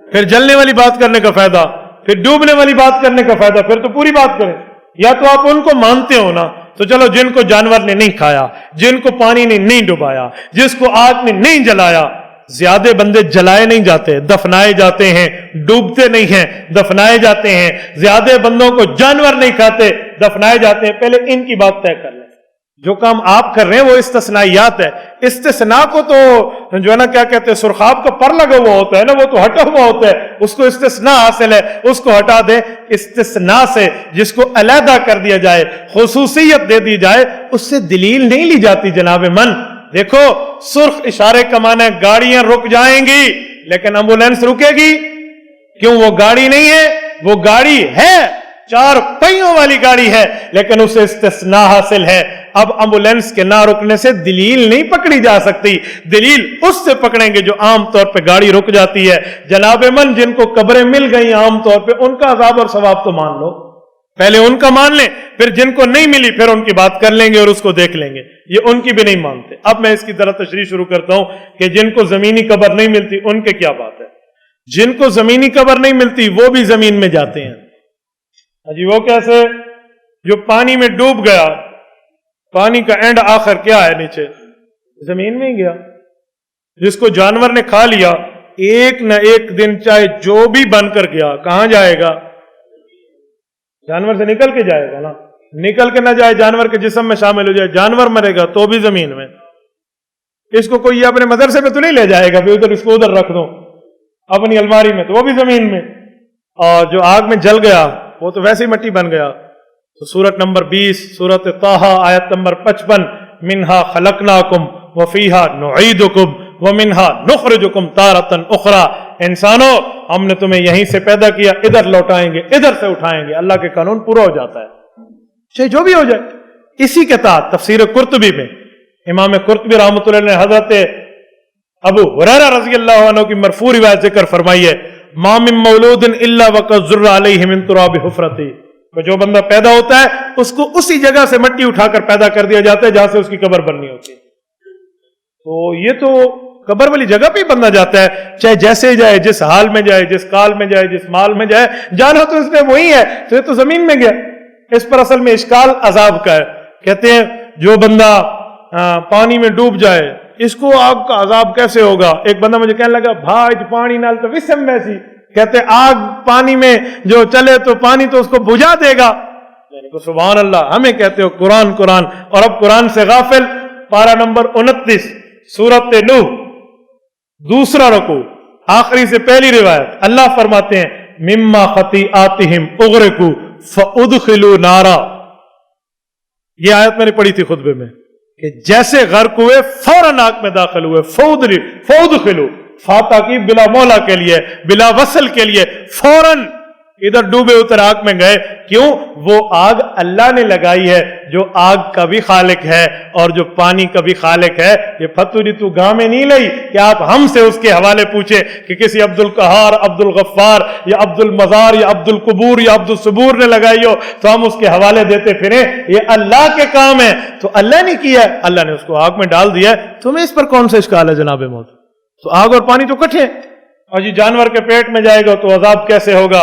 پھر جلنے والی بات کرنے کا فائدہ، پھر ڈوبنے والی بات کرنے کا فائدہ؟ پھر تو پوری بات کریں. یا تو آپ ان کو مانتے ہو نا، تو چلو جن کو جانور نے نہیں کھایا، جن کو پانی نے نہیں ڈبایا، جس کو آگ نے نہیں جلایا. زیادہ بندے جلائے نہیں جاتے، دفنائے جاتے ہیں. ڈوبتے نہیں ہیں، دفنائے جاتے ہیں. زیادہ بندوں کو جانور نہیں کھاتے، دفنائے جاتے ہیں. پہلے ان کی بات طے کر لیں. جو کام آپ کر رہے ہیں وہ استثنائیات ہے. استثناء کو تو جو ہے نا کیا کہتے ہیں، سرخاب کا پر لگا ہوا ہوتا ہے نا، وہ تو ہٹا ہوا ہوتا ہے، اس کو استثناء حاصل ہے، اس کو ہٹا دیں. استثناء سے جس کو علیحدہ کر دیا جائے، خصوصیت دے دی جائے، اس سے دلیل نہیں لی جاتی جناب من. دیکھو سرخ اشارے کا معنی ہے گاڑیاں رک جائیں گی لیکن ایمبولینس رکے گی. کیوں؟ وہ گاڑی نہیں ہے، وہ گاڑی ہے، 4 پہیوں والی گاڑی ہے، لیکن اسے استثناء حاصل ہے. اب ایمبولینس کے نہ رکنے سے دلیل نہیں پکڑی جا سکتی. دلیل اس سے پکڑیں گے جو عام طور پہ گاڑی رک جاتی ہے. جناب من، جن کو قبریں مل گئی عام طور پہ، ان کا عذاب اور ثواب تو مان لو. پہلے ان کا مان لیں، پھر جن کو نہیں ملی پھر ان کی بات کر لیں گے اور اس کو دیکھ لیں گے. یہ ان کی بھی نہیں مانتے. اب میں اس کی طرح تشریح شروع کرتا ہوں کہ جن کو زمینی قبر نہیں ملتی ان کے کیا بات ہے. جن کو زمینی قبر نہیں ملتی وہ بھی زمین میں جاتے ہیں. جی وہ کیسے؟ جو پانی میں ڈوب گیا، پانی کا اینڈ آخر کیا ہے؟ نیچے زمین میں ہی گیا. جس کو جانور نے کھا لیا، ایک نہ ایک دن چاہے جو بھی بن کر گیا، کہاں جائے گا؟ جانور سے نکل کے جائے گا نا. نکل کے نہ جائے، جانور کے جسم میں شامل ہو جائے، جانور مرے گا تو بھی زمین میں. اس کو کوئی اپنے مدرسے میں تو نہیں لے جائے گا، ادھر اس کو ادھر رکھ دو اپنی الماری میں، تو وہ بھی زمین میں. اور جو آگ میں جل گیا وہ تو ویسے ہی مٹی بن گیا. تو سورت نمبر 20 سورت طٰہٰ آیت نمبر 55، منہا خلقناکم وفیہا نعیدکم ومنہا نخرجکم تارۃ اخری. انسانوں، ہم نے تمہیں یہیں سے پیدا کیا، ادھر لوٹائیں گے، ادھر سے اٹھائیں گے. اللہ کے قانون پورا ہو جاتا ہے، چاہے جو بھی ہو جائے. اسی کے تحت تفسیر قرطبی میں امام قرطبی رحمۃ اللہ نے حضرت ابو ہریرہ رضی اللہ عنہ کی مرفوع روایت ذکر فرمائی ہے، ما من مولود الا وقد ذر علیہ من تراب حفرتہ. جو بندہ پیدا ہوتا ہے اس کو اسی جگہ سے مٹی اٹھا کر پیدا کر دیا جاتا ہے جہاں سے اس کی قبر بننی ہوتی ہے. تو یہ تو قبر والی جگہ پہ ہی بندہ جاتا ہے، چاہے جیسے جائے، جس حال میں جائے، جس کال میں جائے، جس مال میں جائے. جانا تو اس نے وہی ہے، تو یہ تو زمین میں گیا. اس پر اصل میں اشکال عذاب کا ہے. کہتے ہیں جو بندہ پانی میں ڈوب جائے اس کو آگ کا عذاب کیسے ہوگا؟ ایک بندہ مجھے کہنے لگا بھائی پانی نال تو وسم میں سی. کہتے آگ پانی میں جو چلے تو پانی تو اس کو بجھا دے گا. سبحان اللہ، ہمیں کہتے ہو قرآن قرآن، اور اب قرآن سے غافل. پارہ نمبر 29 سورت نوح، دوسرا رکوع، آخری سے پہلی روایت. اللہ فرماتے ہیں مما خطیئاتہم اغرقوا فادخلوا نارا. یہ آیت میں نے پڑھی تھی خطبے میں کہ جیسے غرق ہوئے فوراً آگ میں داخل ہوئے. فادخلوا، فاتح کی بلا مولا کے لیے، بلا وصل کے لیے، فوراً ادھر ڈوبے اتر آگ میں گئے. کیوں؟ وہ آگ اللہ نے لگائی ہے، جو آگ کا بھی خالق ہے اور جو پانی کا بھی خالق ہے. یہ فتوری تو گاہ میں نہیں لئی کہ آپ ہم سے اس کے حوالے پوچھیں کہ کسی عبد القہار، عبد الغفار یا عبد المزار یا عبد القبور یا عبد الصبور نے لگائی ہو تو ہم اس کے حوالے دیتے پھریں. یہ اللہ کے کام ہے، تو اللہ نے کیا ہے، اللہ نے اس کو آگ میں ڈال دیا ہے. تمہیں اس پر کون سا اشکال ہے جناب موت؟ تو آگ اور پانی تو کٹھے. اور جی جانور کے پیٹ میں جائے گا تو عذاب کیسے ہوگا؟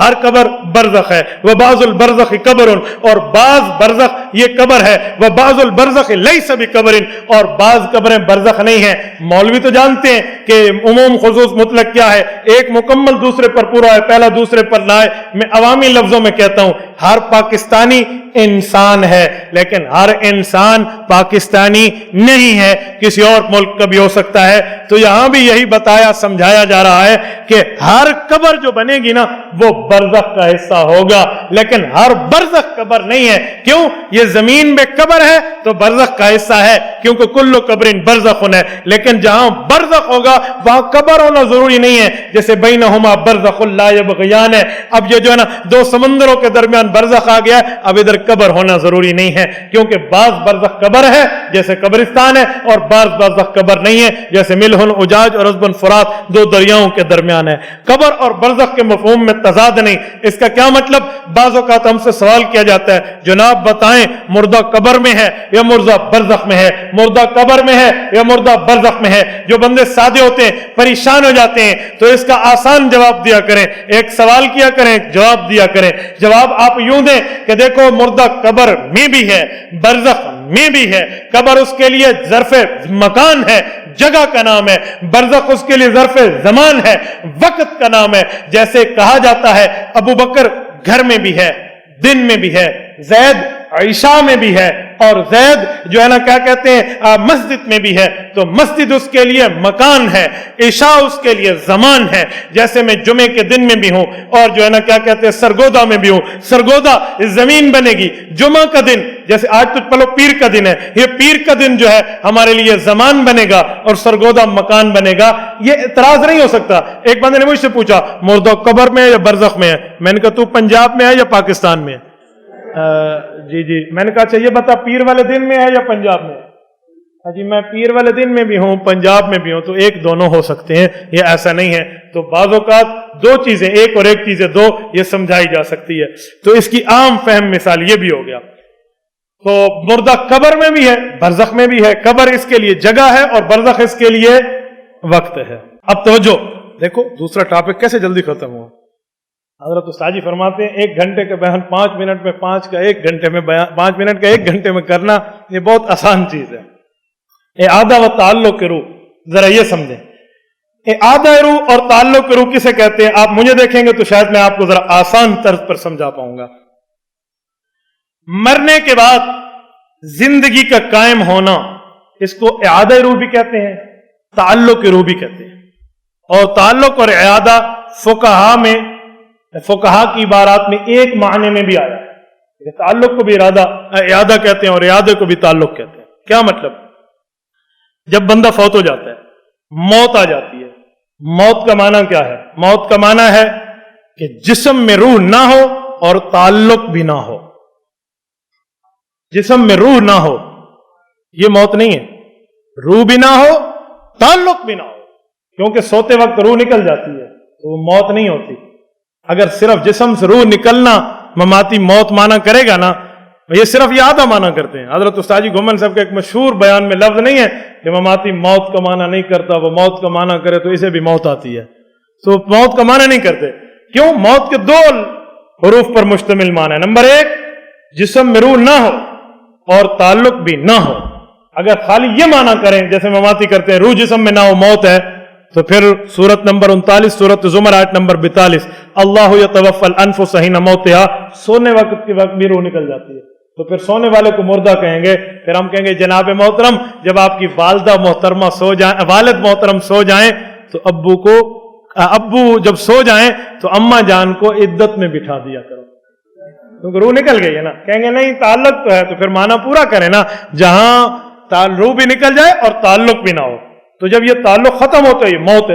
ہر قبر برزخ ہے، وبعض البرزخ قبر، اور بعض برزخ یہ قبر ہے، وبعض البرزخ لیس بقبر، اور بعض قبریں برزخ نہیں ہیں۔ مولوی تو جانتے ہیں کہ عموم خصوص مطلق کیا ہے، ایک مکمل دوسرے پر پورا ہے، پہلا دوسرے پر نہ ہے۔ میں عوامی لفظوں میں کہتا ہوں ہر پاکستانی انسان ہے، لیکن ہر انسان پاکستانی نہیں ہے، کسی اور ملک کا بھی ہو سکتا ہے۔ تو یہاں بھی یہی بتایا سمجھایا جا رہا ہے کہ ہر قبر جو بنے گی نا وہ برزخ کا حصہ ہوگا، لیکن ہر برزخ قبر نہیں ہے۔ کیوں؟ یہ زمین میں قبر ہے تو برزخ کا حصہ ہے، کیونکہ کل قبر برزخ ہے، لیکن جہاں برزخ ہوگا وہاں قبر ہونا ضروری نہیں ہے۔ جیسے بینہما برزخ لا یبغیان ہے، اب یہ جو ہے نا دو سمندروں کے درمیان برزخ آ گیا ہے، اب ادھر قبر ہونا ضروری نہیں ہے، کیونکہ بعض برزخ قبر ہے جیسے قبرستان ہے، اور بعض برزخ قبر نہیں ہے جیسے ملح اجاج اور عذب فرات دو دریاؤں کے درمیان ہے۔ قبر اور برزخ کے مفہوم میں تضاد نہیں۔ اس کا کیا مطلب؟ بعض اوقات ہم سے سوال کیا جاتا ہے جناب بتائیں مردہ قبر میں ہے یا مردہ برزخ میں ہے، مردہ قبر میں ہے یا مردہ برزخ میں ہے۔ جو بندے سادے ہوتے ہیں پریشان ہو جاتے ہیں تو اس کا آسان جواب دیا کریں، ایک سوال کیا کریں جواب دیا کریں۔ جواب آپ یوں دیں کہ دیکھو مردہ قبر میں بھی ہے، برزخ میں بھی ہے۔ قبر اس کے لیے ظرف مکان ہے، جگہ کا نام ہے، برزخ اس کے لیے ظرف زمان ہے، وقت کا نام ہے۔ جیسے کہا جاتا ہے ابو بکر گھر میں بھی ہے، دن میں بھی ہے، زید عشاء میں بھی ہے، اور زید جو ہے نا کیا کہتے ہیں مسجد میں بھی ہے، تو مسجد اس کے لیے مکان ہے، عشاء اس کے لیے زمان ہے۔ جیسے میں جمعے کے دن میں بھی ہوں اور جو ہے نا کیا کہتے ہیں سرگودا میں بھی ہوں، سرگودا زمین بنے گی، جمعہ کا دن جیسے آج تو پلو پیر کا دن ہے، یہ پیر کا دن جو ہے ہمارے لیے زمان بنے گا اور سرگودا مکان بنے گا۔ یہ اعتراض نہیں ہو سکتا۔ ایک بندے نے مجھ سے پوچھا مردہ قبر میں ہے یا برزخ میں ہے؟ میں نے کہا تو پنجاب میں ہے یا پاکستان میں ہے؟ جی میں نے کہا اچھا یہ بتا پیر والے دن میں ہے یا پنجاب میں ہے؟ جی میں پیر والے دن میں بھی ہوں پنجاب میں بھی ہوں، تو ایک دونوں ہو سکتے ہیں، یہ ایسا نہیں ہے۔ تو بعض اوقات دو چیزیں ایک اور ایک چیزیں دو یہ سمجھائی جا سکتی ہے۔ تو اس کی عام فہم مثال یہ بھی ہو گیا۔ تو مردہ قبر میں بھی ہے، برزخ میں بھی ہے۔ قبر اس کے لیے جگہ ہے اور برزخ اس کے لیے وقت ہے۔ اب توجہ دیکھو دوسرا ٹاپک کیسے جلدی ختم ہوا۔ حضرت استاد جی فرماتے ہیں 1 گھنٹے کا بیان 5 منٹ میں، 5 کا 1 گھنٹے میں بیان، 5 منٹ کا 1 گھنٹے میں کرنا یہ بہت آسان چیز ہے۔ اعادہ و تعلق کے روح ذرا یہ سمجھیں، اعادہ روح اور تعلق کے روح کسے کہتے ہیں؟ آپ مجھے دیکھیں گے تو شاید میں آپ کو ذرا آسان طرز پر سمجھا پاؤں گا۔ مرنے کے بعد زندگی کا قائم ہونا اس کو اعادہ روح بھی کہتے ہیں، تعلق روح بھی کہتے ہیں۔ اور تعلق اور اعادہ فقہا کی عبارات میں ایک معنی میں بھی آیا ہے۔ تعلق کو بھی اعادہ کہتے ہیں اور اعادے کو بھی تعلق کہتے ہیں۔ کیا مطلب؟ جب بندہ فوت ہو جاتا ہے، موت آ جاتی ہے، موت کا معنی کیا ہے؟ موت کا معنی ہے کہ جسم میں روح نہ ہو اور تعلق بھی نہ ہو۔ جسم میں روح نہ ہو یہ موت نہیں ہے، روح بھی نہ ہو تعلق بھی نہ ہو، کیونکہ سوتے وقت روح نکل جاتی ہے تو وہ موت نہیں ہوتی۔ اگر صرف جسم سے روح نکلنا مماتی موت مانا کرے گا نا، یہ صرف یہ آدھا مانا کرتے ہیں۔ حضرت استاد جی گھومن صاحب کا ایک مشہور بیان میں لفظ نہیں ہے کہ مماتی موت کا مانا نہیں کرتا، وہ موت کا مانا کرے تو اسے بھی موت آتی ہے، تو موت کا مانا نہیں کرتے۔ کیوں؟ موت کے 2 حروف پر مشتمل مانا ہے۔ نمبر 1 جسم میں روح نہ ہو اور تعلق بھی نہ ہو۔ اگر خالی یہ مانا کریں جیسے مماتی کرتے ہیں روح جسم میں نہ ہو موت ہے، تو پھر سورت نمبر 39 سورت زمر آیت نمبر 42 اللہ یتوفی الانفس حین موتها، سونے وقت کے وقت بھی روح نکل جاتی ہے، تو پھر سونے والے کو مردہ کہیں گے۔ پھر ہم کہیں گے جناب محترم جب آپ کی والدہ محترمہ سو جائیں، والد محترم سو جائیں تو ابو جب سو جائیں تو اماں جان کو عدت میں بٹھا دیا کرو، کیونکہ روح نکل گئی ہے نا۔ کہیں گے نہیں تعلق تو ہے، تو پھر معنی پورا کریں نا، جہاں روح بھی نکل جائے اور تعلق بھی نہ ہو۔ تو جب یہ تعلق ختم ہوتا ہے یہ موت ہے۔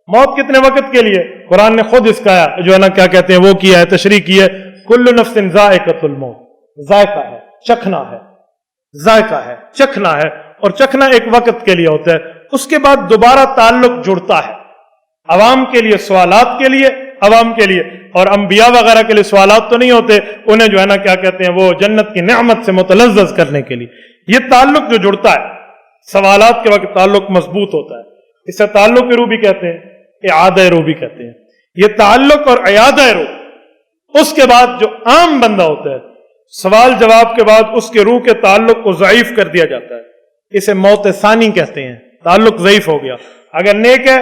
موت کتنے وقت کے لیے؟ قرآن نے خود اس کا جو ہے نا کیا کہتے ہیں وہ کیا ہے، تشریح کی ہے، کل نفس ذائقۃ الموت، ذائقہ ہے، چکھنا ہے، ذائقہ ہے، چکھنا ہے، اور چکھنا ایک وقت کے لیے ہوتا ہے، اس کے بعد دوبارہ تعلق جڑتا ہے، عوام کے لیے، سوالات کے لیے، عوام کے لیے، اور انبیاء وغیرہ کے لیے سوالات تو نہیں ہوتے، انہیں جو ہے نا کیا کہتے ہیں وہ جنت کی نعمت سے متلذذ کرنے کے لیے یہ تعلق جو جڑتا ہے، سوالات کے وقت تعلق مضبوط ہوتا ہے، اسے تعلق روح بھی کہتے ہیں، اعادہ روح بھی کہتے ہیں۔ یہ تعلق اور اعادہ روح اس کے بعد جو عام بندہ ہوتا ہے سوال جواب کے بعد اس کے روح کے تعلق کو ضعیف کر دیا جاتا ہے، اسے موت ثانی کہتے ہیں، تعلق ضعیف ہو گیا۔ اگر نیک ہے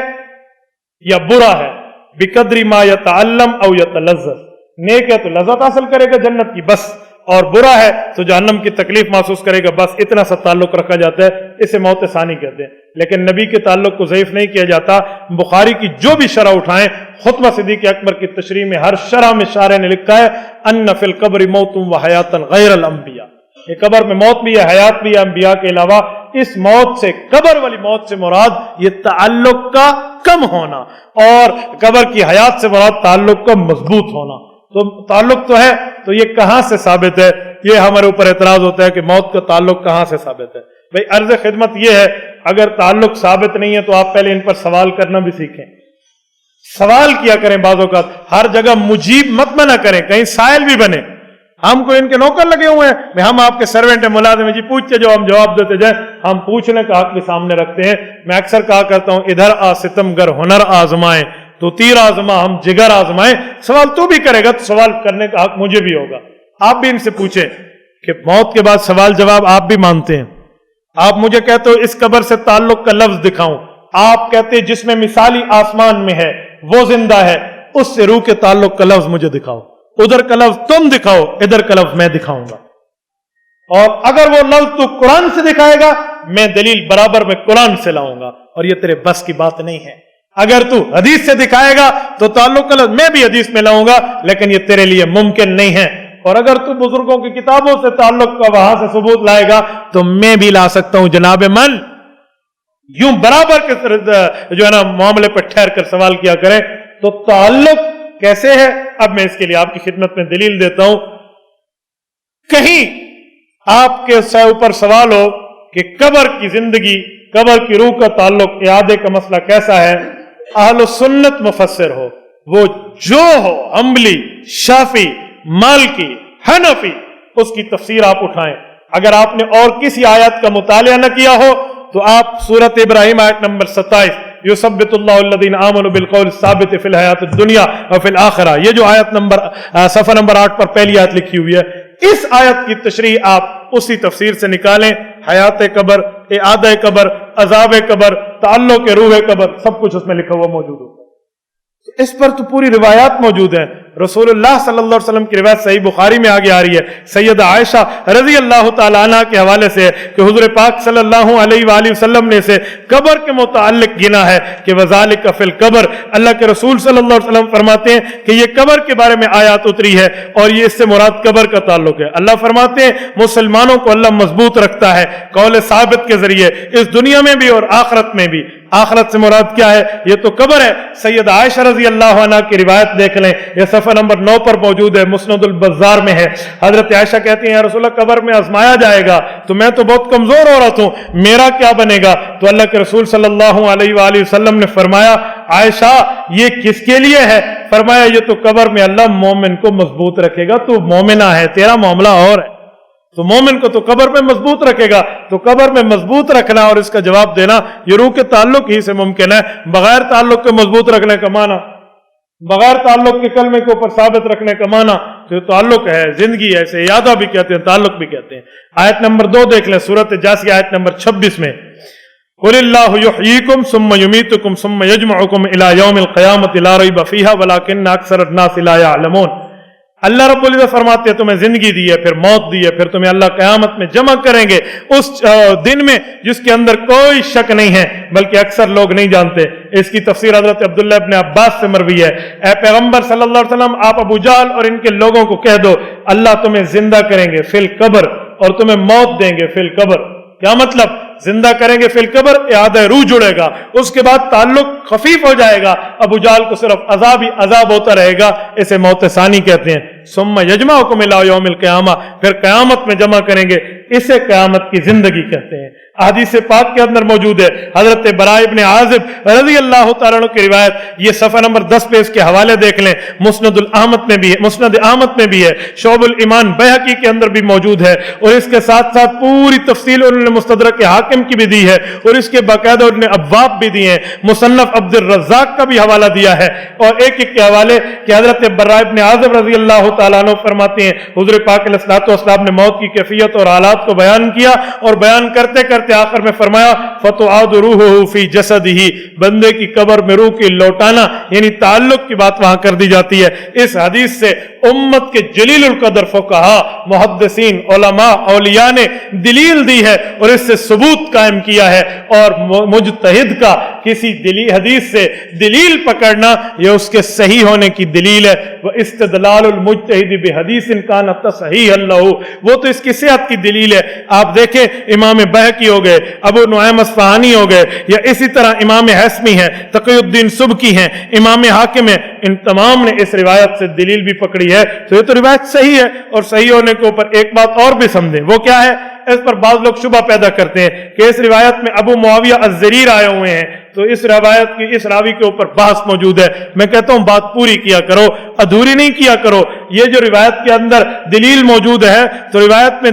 یا برا ہے، بقدر ما یتعلم او یتلذذ، نیک ہے تو لذت حاصل کرے گا جنت کی بس، اور برا ہے تو جہنم کی تکلیف محسوس کرے گا بس، اتنا سا تعلق رکھا جاتا ہے، اسے موت ثانی کہتے ہیں۔ لیکن نبی کے تعلق کو ضعیف نہیں کیا جاتا۔ بخاری کی جو بھی شرح اٹھائیں، خطبہ صدیق اکبر کی تشریح میں ہر شرح میں شارح نے لکھا ہے ان فی القبر موت و حیات غیر الانبیاء، یہ قبر میں موت بھی ہے، حیات بھی ہے انبیاء کے علاوہ۔ اس موت سے، قبر والی موت سے مراد یہ تعلق کا کم ہونا، اور قبر کی حیات سے مراد تعلق کا مضبوط ہونا۔ تو تعلق تو ہے، تو یہ کہاں سے ثابت ہے؟ یہ ہمارے اوپر اعتراض ہوتا ہے کہ موت کا تعلق کہاں سے ثابت ہے؟ بھئی عرض خدمت یہ ہے، اگر تعلق ثابت نہیں ہے تو آپ پہلے ان پر سوال کرنا بھی سیکھیں، سوال کیا کریں، بعض اوقات ہر جگہ مجیب مت بنا کریں، کہیں سائل بھی بنے۔ ہم کو ان کے نوکر لگے ہوئے ہیں، ہم آپ کے سرونٹ ہیں، ملازم ہیں، جی پوچھتے جو ہم جواب دیتے جائیں، ہم پوچھنے کا حق بھی سامنے رکھتے ہیں۔ میں اکثر کہا کرتا ہوں ادھر آ ستم گر ہنر آزمائیں تو تیر آزما ہم جگر آزمائیں، سوال تو بھی کرے گا تو سوال کرنے کا حق مجھے بھی ہوگا۔ آپ بھی ان سے پوچھیں کہ موت کے بعد سوال جواب آپ بھی مانتے ہیں؟ آپ مجھے کہتے ہو اس قبر سے تعلق کا لفظ دکھاؤں، آپ کہتے ہیں جس میں مثالی آسمان میں ہے وہ زندہ ہے، اس سے روح کے تعلق کا لفظ مجھے دکھاؤ، ادھر کا لفظ تم دکھاؤ، ادھر کا لفظ میں دکھاؤں گا، اور اگر وہ لفظ تو قرآن سے دکھائے گا میں دلیل برابر میں قرآن سے لاؤں گا، اور یہ تیرے بس کی بات نہیں ہے۔ اگر تو حدیث سے دکھائے گا تو تعلق کا لفظ میں بھی حدیث میں لاؤں گا، لیکن یہ تیرے لیے ممکن نہیں ہے۔ اور اگر تو بزرگوں کی کتابوں سے تعلق کا وہاں سے ثبوت لائے گا تو میں بھی لا سکتا ہوں جناب من۔ یوں برابر کے جو ہے نا معاملے پر ٹھہر کر سوال کیا کریں۔ تو تعلق کیسے ہے؟ اب میں اس کے لیے آپ کی خدمت میں دلیل دیتا ہوں۔ کہیں آپ کے اوپر سوال ہو کہ قبر کی زندگی، قبر کی روح کا تعلق، اعادے کا مسئلہ کیسا ہے، اہل سنت مفسر ہو، وہ جو ہو، حنبلی، شافعی، مالکی، حنفی، اس کی تفسیر آپ اٹھائیں۔ اگر آپ نے اور کسی آیت کا مطالعہ نہ کیا ہو تو آپ سورۃ ابراہیم آیت نمبر 27 یثبت اللہ الذین آمنوا بالقول الثابت فی الحیات الدنیا وفی الآخرہ، یہ جو آیت نمبر صفحہ نمبر 8 پر پہلی آیت لکھی ہوئی ہے، اس آیت کی تشریح آپ اسی تفسیر سے نکالیں۔ حیات قبر، اعادہ قبر، عذاب قبر، تعلق روح قبر، سب کچھ اس میں لکھا ہوا موجود ہوگا۔ اس پر تو پوری روایات موجود ہیں۔ رسول اللہ صلی اللہ علیہ وسلم کی روایت صحیح بخاری میں آگے آ رہی ہے، سیدہ عائشہ رضی اللہ تعالیٰ عنہ کے حوالے سے کہ حضور پاک صلی اللہ علیہ وآلہ وسلم نے اسے قبر کے متعلق گنا ہے کہ وذالک فی القبر، اللہ کے رسول صلی اللہ علیہ وسلم فرماتے ہیں کہ یہ قبر کے بارے میں آیات اتری ہے اور یہ اس سے مراد قبر کا تعلق ہے۔ اللہ فرماتے ہیں مسلمانوں کو اللہ مضبوط رکھتا ہے قول ثابت کے ذریعے، اس دنیا میں بھی اور آخرت میں بھی۔ آخرت سے مراد کیا ہے؟ یہ تو قبر ہے۔ سید عائشہ رضی اللہ عنہ کی روایت دیکھ لیں، یہ صفحہ نمبر 9 پر موجود ہے، مسند البزار میں ہے۔ حضرت عائشہ کہتی ہیں یا رسول اللہ قبر میں آزمایا جائے گا تو میں تو بہت کمزور عورت ہوں، میرا کیا بنے گا؟ تو اللہ کے رسول صلی اللہ علیہ وآلہ وسلم نے فرمایا عائشہ یہ کس کے لیے ہے؟ فرمایا یہ تو قبر میں اللہ مومن کو مضبوط رکھے گا، تو مومنہ ہے، تیرا معاملہ اور ہے، تو مومن کو تو قبر میں مضبوط رکھے گا۔ تو قبر میں مضبوط رکھنا اور اس کا جواب دینا یہ روح کے تعلق ہی سے ممکن ہے، بغیر تعلق کے مضبوط رکھنے کا معنی، بغیر تعلق کے کلمے کے اوپر ثابت رکھنے کا معنی تو تعلق ہے، زندگی ہے، اسے اعادہ بھی کہتے ہیں، تعلق بھی کہتے ہیں۔ آیت نمبر 2 دیکھ لیں، سورۃ جاثیہ آیت نمبر 26 میں، قل اللہ یحییکم ثم یمیتکم ثم یجمعکم الی یوم القیامۃ لا ریب فیہا ولکن اکثر الناس لا یعلمون۔ اللہ رب العزت فرماتے ہیں تمہیں زندگی دی ہے، پھر موت دی ہے، پھر تمہیں اللہ قیامت میں جمع کریں گے اس دن میں جس کے اندر کوئی شک نہیں ہے، بلکہ اکثر لوگ نہیں جانتے۔ اس کی تفسیر حضرت عبداللہ ابن عباس سے مروی ہے، اے پیغمبر صلی اللہ علیہ وسلم آپ ابو جہل اور ان کے لوگوں کو کہہ دو اللہ تمہیں زندہ کریں گے فی القبر اور تمہیں موت دیں گے فی القبر۔ کیا مطلب؟ زندہ کریں گے فی القبر، اعادہ روح جڑے گا، اس کے بعد تعلق خفیف ہو جائے گا، ابو جہل کو صرف عذاب ہی عذاب ہوتا رہے گا، اسے موت ثانی کہتے ہیں۔ ثم یجمعکم الی یوم القیامہ، پھر قیامت میں جمع کریں گے، اسے قیامت کی زندگی کہتے ہیں۔ حدیث پاک کے اندر موجود ہے. حضرت براء ابن عازب رضی اللہ تعالیٰ عنہ کی روایت, یہ صفحہ نمبر 10 پہ اس کے حوالے دیکھ لیں. مسند احمد میں بھی ہے, شعب الایمان بیہقی کے اندر بھی موجود ہے, اور اس کے ساتھ ساتھ پوری تفصیل انہوں نے مستدرک حاکم کی بھی دی ہے, اور اس کے باقاعدہ انہوں نے ابواب بھی دیے ہیں. مصنف عبد الرزاق کا بھی حوالہ دیا ہے, اور ایک کے حوالے کہ حضرت براء ابن عازب رضی اللہ تعالیٰ عنہ فرماتے ہیں حضور پاک علیہ الصلوۃ والسلام نے موت کی کیفیت اور حالات کو بیان کیا, اور بیان کرتے کرتے آخر میں فرمایا فتعاد روحہ فی جسدہ, بندے کی قبر میں روح کی لوٹانا یعنی تعلق کی بات وہاں کر دی جاتی ہے. اس حدیث سے امت کے جلیل القدر فقہا, محدثین, علماء, اولیاء نے دلیل دی ہے, اور اس سے ثبوت قائم کیا ہے. اور مجتہد کا کسی حدیث سے دلیل پکڑنا یہ اس کے صحیح ہونے کی دلیل ہے. وہ استدلال المجتہد بحدیث کانت صحیح اللہ, وہ تو اس کی صحت کی دلیل ہے. آپ دیکھیں امام بیہقی ہو گئے, ابو نعیم اصفہانی ہو گئے, یا اسی طرح امام حیثمی ہیں, تقی الدین سبکی ہیں, امام حاکم ہیں, ان تمام نے اس روایت سے دلیل بھی پکڑی ہے. تو یہ تو روایت صحیح ہے, اور صحیح ہونے کے اوپر ایک بات اور بھی سمجھیں, وہ کیا ہے؟ اس پر بعض لوگ شبہ پیدا کرتے ہیں کہ اس روایت میں ابو معاویہ الزریر آئے ہوئے ہیں, تو اس روایت کی اس راوی کے اوپر بحث موجود ہے. میں کہتا ہوں بات پوری کیا کرو, ادھوری نہیں کیا کرو. یہ جو روایت کے اندر دلیل موجود ہے, تو روایت میں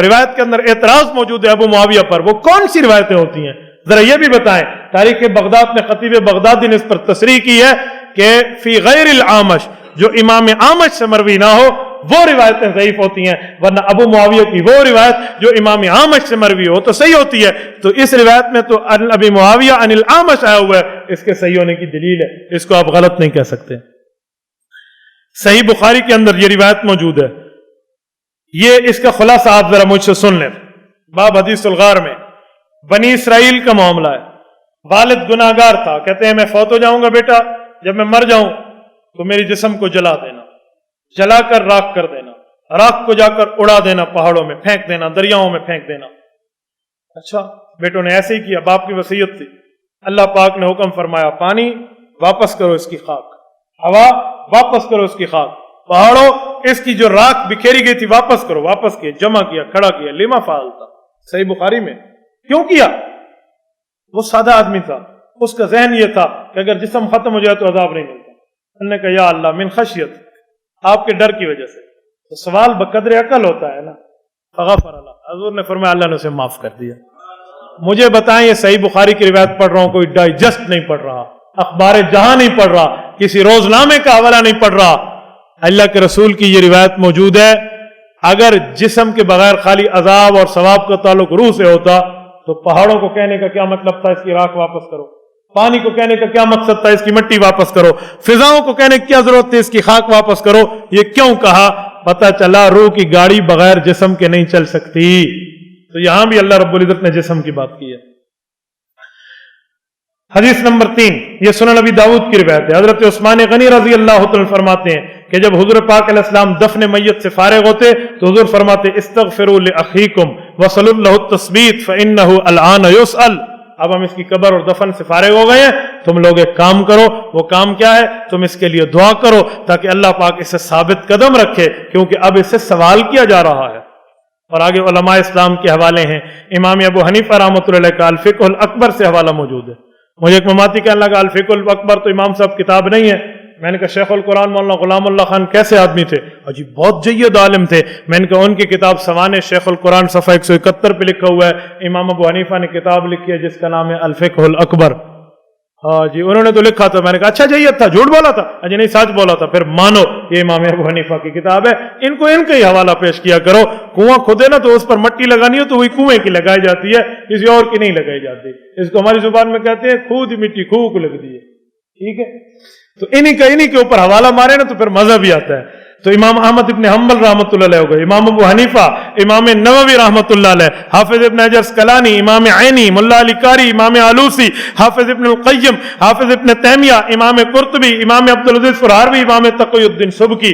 روایت کے اندر اعتراض موجود ہے ابو معاویہ پر, وہ کون سی روایتیں ہوتی ہیں ذرا یہ بھی بتائیں. تاریخ بغداد میں خطیب بغدادی نے اس پر تصریح کی ہے کہ فی غیر العامش, جو امام اعمش سے مروی نہ ہو وہ روایتیں ضعیف ہوتی ہیں, ورنہ ابو معاویہ کی وہ روایت جو امام اعمش سے مروی ہو تو صحیح ہوتی ہے. تو اس روایت میں تو ابی معاویہ عن الاعمش آیا ہوا ہے, اس کے صحیح ہونے کی دلیل ہے, اس کو آپ غلط نہیں کہہ سکتے. صحیح بخاری کے اندر یہ روایت موجود ہے. یہ اس کا خلاصہ آپ ذرا مجھ سے سن لیں. باب حدیث الغار میں بنی اسرائیل کا معاملہ ہے. والد گناہگار تھا, کہتے ہیں میں فوت ہو جاؤں گا بیٹا, جب میں مر جاؤں تو میری جسم کو جلا دینا, جلا کر راکھ کر دینا, راکھ کو جا کر اڑا دینا, پہاڑوں میں پھینک دینا, دریاؤں میں پھینک دینا. اچھا بیٹوں نے ایسے ہی کیا, باپ کی وصیت تھی. اللہ پاک نے حکم فرمایا پانی واپس کرو اس کی خاک, ہوا واپس کرو اس کی خاک, پہاڑوں اس کی جو راکھ بکھیری گئی تھی واپس کرو. واپس کیا, جمع کیا, کھڑا کیا. لما فعلتا, صحیح بخاری میں. کیوں کیا؟ وہ سادہ آدمی تھا, اس کا ذہن یہ تھا کہ اگر جسم ختم ہو جائے تو عذاب نہیں ملتا. انہوں نے کہا یا اللہ من خشیت, آپ کے ڈر کی وجہ سے. تو سوال بقدر عقل ہوتا ہے نا. فغفر اللہ, حضور نے فرمایا اللہ نے اسے معاف کر دیا. مجھے بتائیں یہ صحیح بخاری کی روایت پڑھ رہا ہوں, کوئی ڈائجسٹ نہیں پڑھ رہا, اخبار جہاں نہیں پڑھ رہا, کسی روزنامے کا حوالہ نہیں پڑھ رہا. اللہ کے رسول کی یہ روایت موجود ہے. اگر جسم کے بغیر خالی عذاب اور ثواب کا تعلق روح سے ہوتا تو پہاڑوں کو کہنے کا کیا مطلب تھا اس کی راکھ واپس کرو, پانی کو کہنے کا کیا مقصد تھا اس کی مٹی واپس کرو, فضاؤں کو کہنے کی کیا ضرورت تھی اس کی خاک واپس کرو. یہ کیوں کہا؟ پتہ چلا روح کی گاڑی بغیر جسم کے نہیں چل سکتی. تو یہاں بھی اللہ رب العزت نے جسم کی بات کی ہے. حدیث نمبر 3, یہ سنن نبی داؤد کی روایت ہے. حضرت عثمان غنی رضی اللہ عنہ فرماتے ہیں کہ جب حضور پاک علیہ السلام دفن میت سے فارغ ہوتے تو حضور فرماتے استغفروا لاخیکم وصلوا له التثبیت فانه الان يسأل. اب ہم اس کی قبر اور دفن سے فارغ ہو گئے ہیں, تم لوگ ایک کام کرو. وہ کام کیا ہے؟ تم اس کے لیے دعا کرو تاکہ اللہ پاک اسے ثابت قدم رکھے, کیونکہ اب اس سے سوال کیا جا رہا ہے. اور آگے علماء اسلام کے حوالے ہیں. امام ابو حنیفہ رحمۃ اللہ علیہ کا الفقہ الاکبر سے حوالہ موجود ہے. مجھے ایک مماتی کہنے لگا الفقہ الاکبر تو امام صاحب کتاب نہیں ہے. میں نے کہا شیخ القرآن مولانا غلام اللہ خان کیسے آدمی تھے؟ جی بہت جید عالم تھے. میں نے کہا ان کی کتاب سوانح شیخ القرآن صفحہ 171 پہ لکھا ہوا ہے. امام ابو حنیفہ نے کتاب لکھی ہے جس کا نام ہے الفقہ الاکبر. ہاں جی انہوں نے تو لکھا تھا. میں نے کہا اچھا جید تھا, جھوٹ بولا تھا؟ جی نہیں سچ بولا تھا. پھر مانو یہ امام ابو حنیفہ کی کتاب ہے, ان کو ان کا ہی حوالہ پیش کیا کرو. کنواں کھودے نا تو اس پر مٹی لگانی ہو تو وہی کنویں کی لگائی جاتی ہے, کسی اور کی نہیں لگائی جاتی. اس کو ہماری زبان میں کہتے ہیں خود مٹی خوہ کو لگ دی ہے. ٹھیک ہے, تو انہی کے اوپر حوالہ مارے نا تو پھر مزہ بھی آتا ہے. تو امام احمد ابن حنبل رحمۃ اللہ علیہ ہو گئے, امام ابو حنیفہ, امام نووی رحمۃ اللہ علیہ, حافظ ابن حجر اسقلانی, امام عینی, ملا علی قاری, امام آلوسی, حافظ ابن القیم, حافظ ابن تیمیہ, امام قرطبی, امام عبدالعزیز فرحاروی, امام تقی الدین سبکی,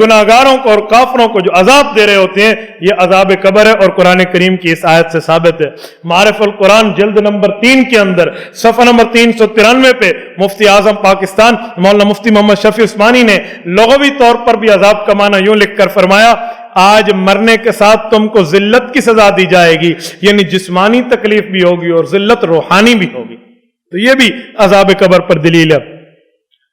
گناہگاروں کو اور کافروں کو جو عذاب دے رہے ہوتے ہیں یہ عذاب قبر ہے، اور قرآن کریم کی اس آیت سے ثابت ہے۔ معارف القرآن جلد نمبر 3 کے اندر صفحہ نمبر 393 پہ مفتی اعظم پاکستان مولانا مفتی محمد شفیع عثمانی نے لغوی طور پر بھی عذاب کا معنی یوں لکھ کر فرمایا، آج مرنے کے ساتھ تم کو ذلت کی سزا دی جائے گی، یعنی جسمانی تکلیف بھی ہوگی اور ذلت روحانی بھی ہوگی۔ تو یہ بھی عذاب قبر پر دلیل ہے۔